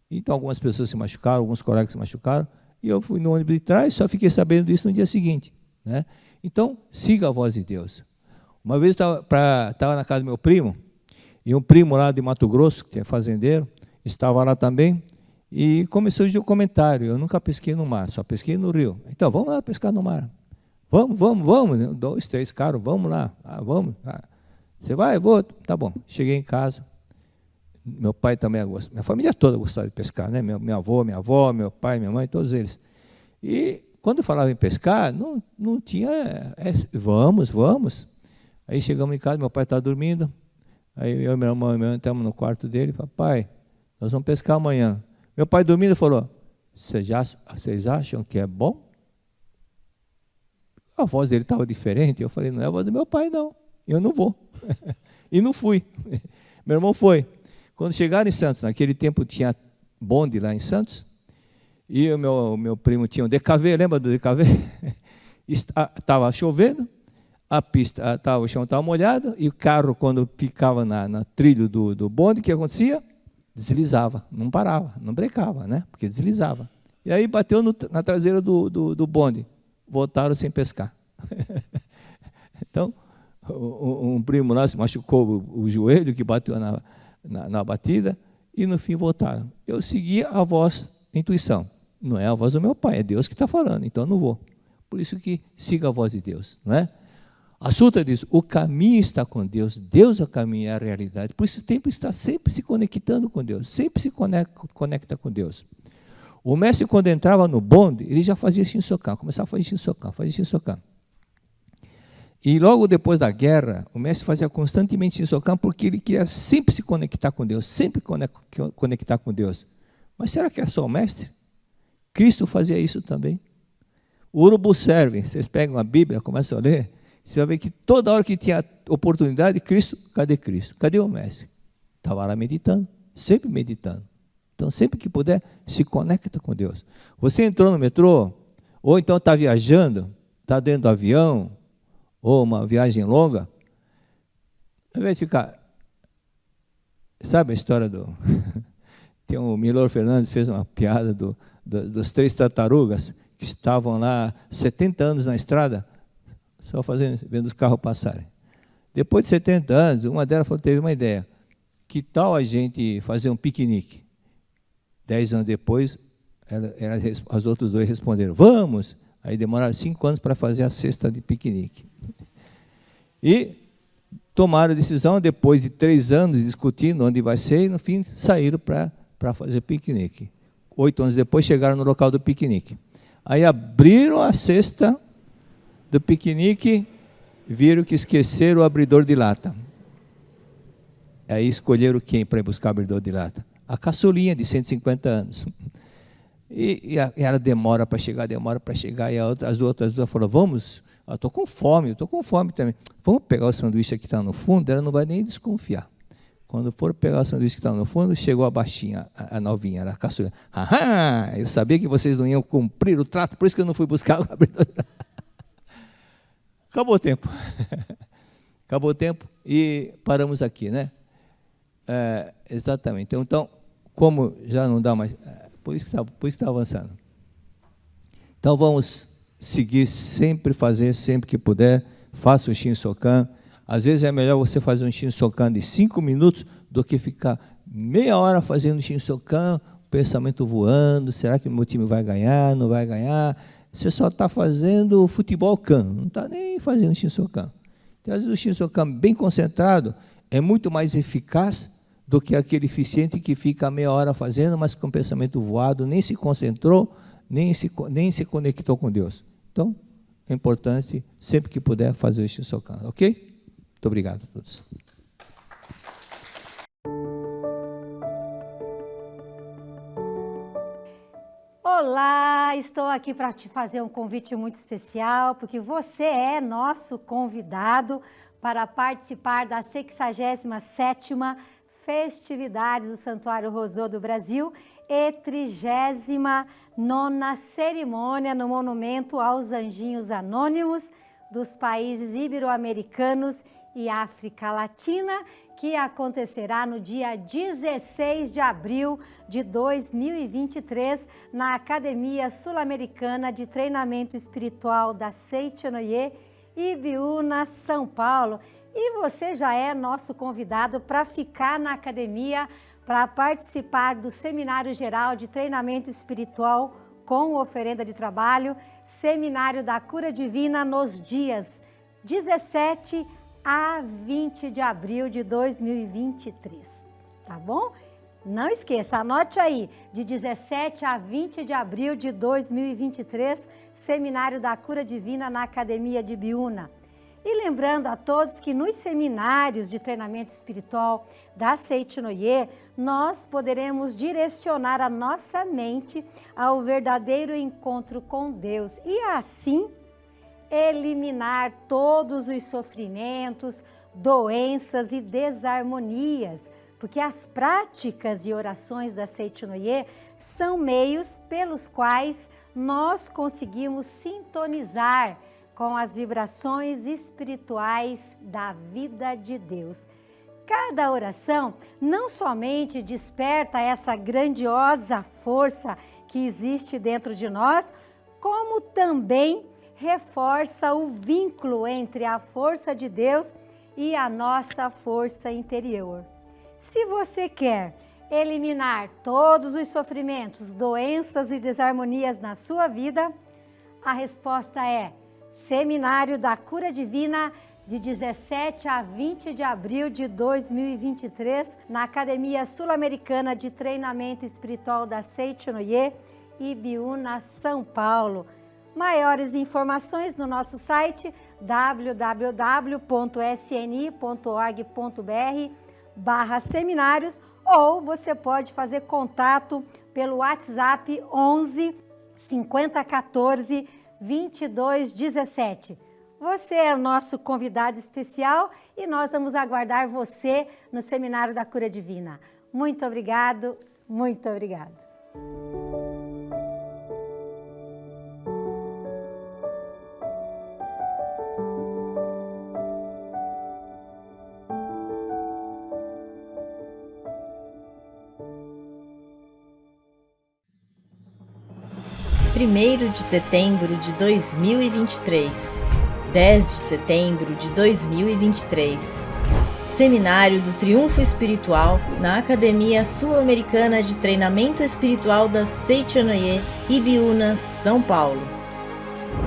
Então, algumas pessoas se machucaram, alguns colegas se machucaram, e eu fui no ônibus de trás, só fiquei sabendo disso no dia seguinte. Né? Então, siga a voz de Deus. Uma vez estava na casa do meu primo, e um primo lá de Mato Grosso, que é fazendeiro, estava lá também, e começou o comentário: eu nunca pesquei no mar, só pesquei no rio. Então, vamos lá pescar no mar. Vamos. 2, 3 caras, vamos lá. Vamos. Você vai? Vou. Tá bom. Cheguei em casa. Meu pai também gosta. Minha família toda gostava de pescar, né? Minha avó, meu pai, minha mãe, todos eles. E quando falava em pescar, não tinha... vamos. Aí chegamos em casa, meu pai estava dormindo. Aí eu e meu irmão entramos no quarto dele e falamos: pai, nós vamos pescar amanhã. Meu pai dormindo falou: vocês acham que é bom? A voz dele estava diferente. Eu falei: não é a voz do meu pai, não. Eu não vou. E não fui. Meu irmão foi. Quando chegaram em Santos, naquele tempo tinha bonde lá em Santos, e o meu primo tinha um DKV, lembra do DKV? Estava chovendo, a pista, o chão estava molhado, e o carro, quando ficava na trilho do bonde, o que acontecia? Deslizava, não parava, não brecava, né? Porque deslizava. E aí bateu na traseira do bonde. Voltaram sem pescar. Então, um primo lá se machucou o joelho, que bateu na batida, e no fim voltaram. Eu segui a voz, a intuição. Não é a voz do meu pai, é Deus que está falando, então eu não vou. Por isso que siga a voz de Deus, não é? A Sutra diz: o caminho está com Deus, Deus é o caminho, é a realidade. Por isso o tempo está sempre se conectando com Deus, sempre se conecta com Deus. O mestre, quando entrava no bonde, ele já fazia Shinsokan, começava a fazer Shinsokan. E logo depois da guerra, o mestre fazia constantemente Shinsokan, porque ele queria sempre se conectar com Deus, sempre conectar com Deus. Mas será que é só o mestre? Cristo fazia isso também. O Urubu serve, vocês pegam a Bíblia, começam a ler, você vai ver que toda hora que tinha oportunidade, Cristo? Cadê o mestre? Estava lá meditando, sempre meditando. Então, sempre que puder, se conecta com Deus. Você entrou no metrô, ou então está viajando, está dentro do avião, ou uma viagem longa, ao invés de ficar... Sabe a história do... Tem o Milor Fernandes fez uma piada dos 3 tartarugas que estavam lá 70 anos na estrada, só vendo os carros passarem. Depois de 70 anos, uma delas teve uma ideia. Que tal a gente fazer um piquenique? 10 anos depois, as outras 2 responderam, vamos! Aí demoraram 5 anos para fazer a cesta de piquenique. E tomaram a decisão, depois de 3 anos discutindo onde vai ser, e no fim saíram para fazer piquenique. 8 anos depois chegaram no local do piquenique. Aí abriram a cesta do piquenique, viram que esqueceram o abridor de lata. Aí escolheram quem para ir buscar o abridor de lata? A caçulinha de 150 anos. E ela demora para chegar, e as outras 2 falaram, vamos, estou com fome também. Vamos pegar o sanduíche que está no fundo, ela não vai nem desconfiar. Quando foram pegar o sanduíche que estava no fundo, chegou a baixinha, a novinha, a caçula. Eu sabia que vocês não iam cumprir o trato, por isso que eu não fui buscar o abridor. Acabou o tempo. Acabou o tempo e paramos aqui, né? Exatamente. Então, como já não dá mais... Por isso que está avançando. Então, vamos seguir, fazer sempre que puder. Faça o Shinsokan. Às vezes é melhor você fazer um Shinsokan de 5 minutos do que ficar meia hora fazendo Shinsokan, pensamento voando, será que o meu time vai ganhar, não vai ganhar? Você só está fazendo futebol kan, não está nem fazendo Shinsokan. Então, às vezes o Shinsokan bem concentrado é muito mais eficaz do que aquele eficiente que fica meia hora fazendo, mas com pensamento voado, nem se concentrou, nem se conectou com Deus. Então, é importante, sempre que puder, fazer o Shinsokan, ok? Muito obrigado a todos. Olá, estou aqui para te fazer um convite muito especial, porque você é nosso convidado para participar da 67ª festividade do Santuário Rosô do Brasil e 39ª cerimônia no Monumento aos Anjinhos Anônimos dos países ibero-americanos e África Latina, que acontecerá no dia 16 de abril de 2023 na Academia Sul-Americana de Treinamento Espiritual da Seitinoye, Ibiúna, São Paulo. E você já é nosso convidado para ficar na academia, para participar do Seminário Geral de Treinamento Espiritual com oferenda de trabalho, Seminário da Cura Divina nos dias 17 a 20 de abril de 2023, tá bom? Não esqueça, anote aí, de 17 a 20 de abril de 2023, Seminário da Cura Divina na Academia de Ibiúna. E lembrando a todos que nos seminários de treinamento espiritual da Seitinoye, nós poderemos direcionar a nossa mente ao verdadeiro encontro com Deus e assim eliminar todos os sofrimentos, doenças e desarmonias, porque as práticas e orações da Seitinoye são meios pelos quais nós conseguimos sintonizar com as vibrações espirituais da vida de Deus. Cada oração não somente desperta essa grandiosa força que existe dentro de nós, como também reforça o vínculo entre a força de Deus e a nossa força interior. Se você quer eliminar todos os sofrimentos, doenças e desarmonias na sua vida, a resposta é Seminário da Cura Divina de 17 a 20 de abril de 2023 na Academia Sul-Americana de Treinamento Espiritual da Seitinoye, Ibiúna, São Paulo. Maiores informações no nosso site www.sni.org.br/seminários ou você pode fazer contato pelo WhatsApp 11 5014 2217. Você é o nosso convidado especial e nós vamos aguardar você no Seminário da Cura Divina. Muito obrigado, muito obrigado. 1º de setembro de 2023, 10 de setembro de 2023. Seminário do Triunfo Espiritual na Academia Sul-Americana de Treinamento Espiritual da Seichonoye, Ibiúna, São Paulo.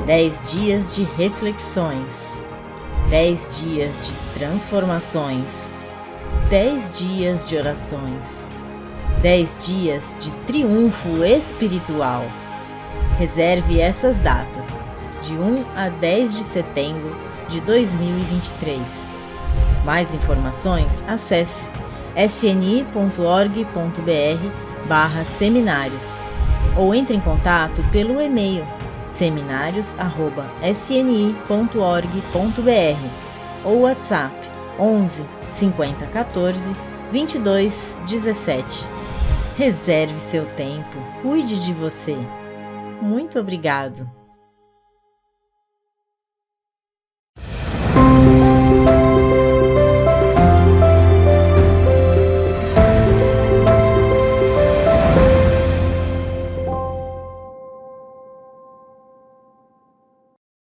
10 dias de reflexões, 10 dias de transformações, 10 dias de orações, 10 dias de triunfo espiritual. Reserve essas datas, de 1 a 10 de setembro de 2023. Mais informações, acesse sni.org.br/seminários ou entre em contato pelo e-mail seminários@sni.org.br ou WhatsApp 11 50 14 22 17. Reserve seu tempo, cuide de você. Muito obrigado!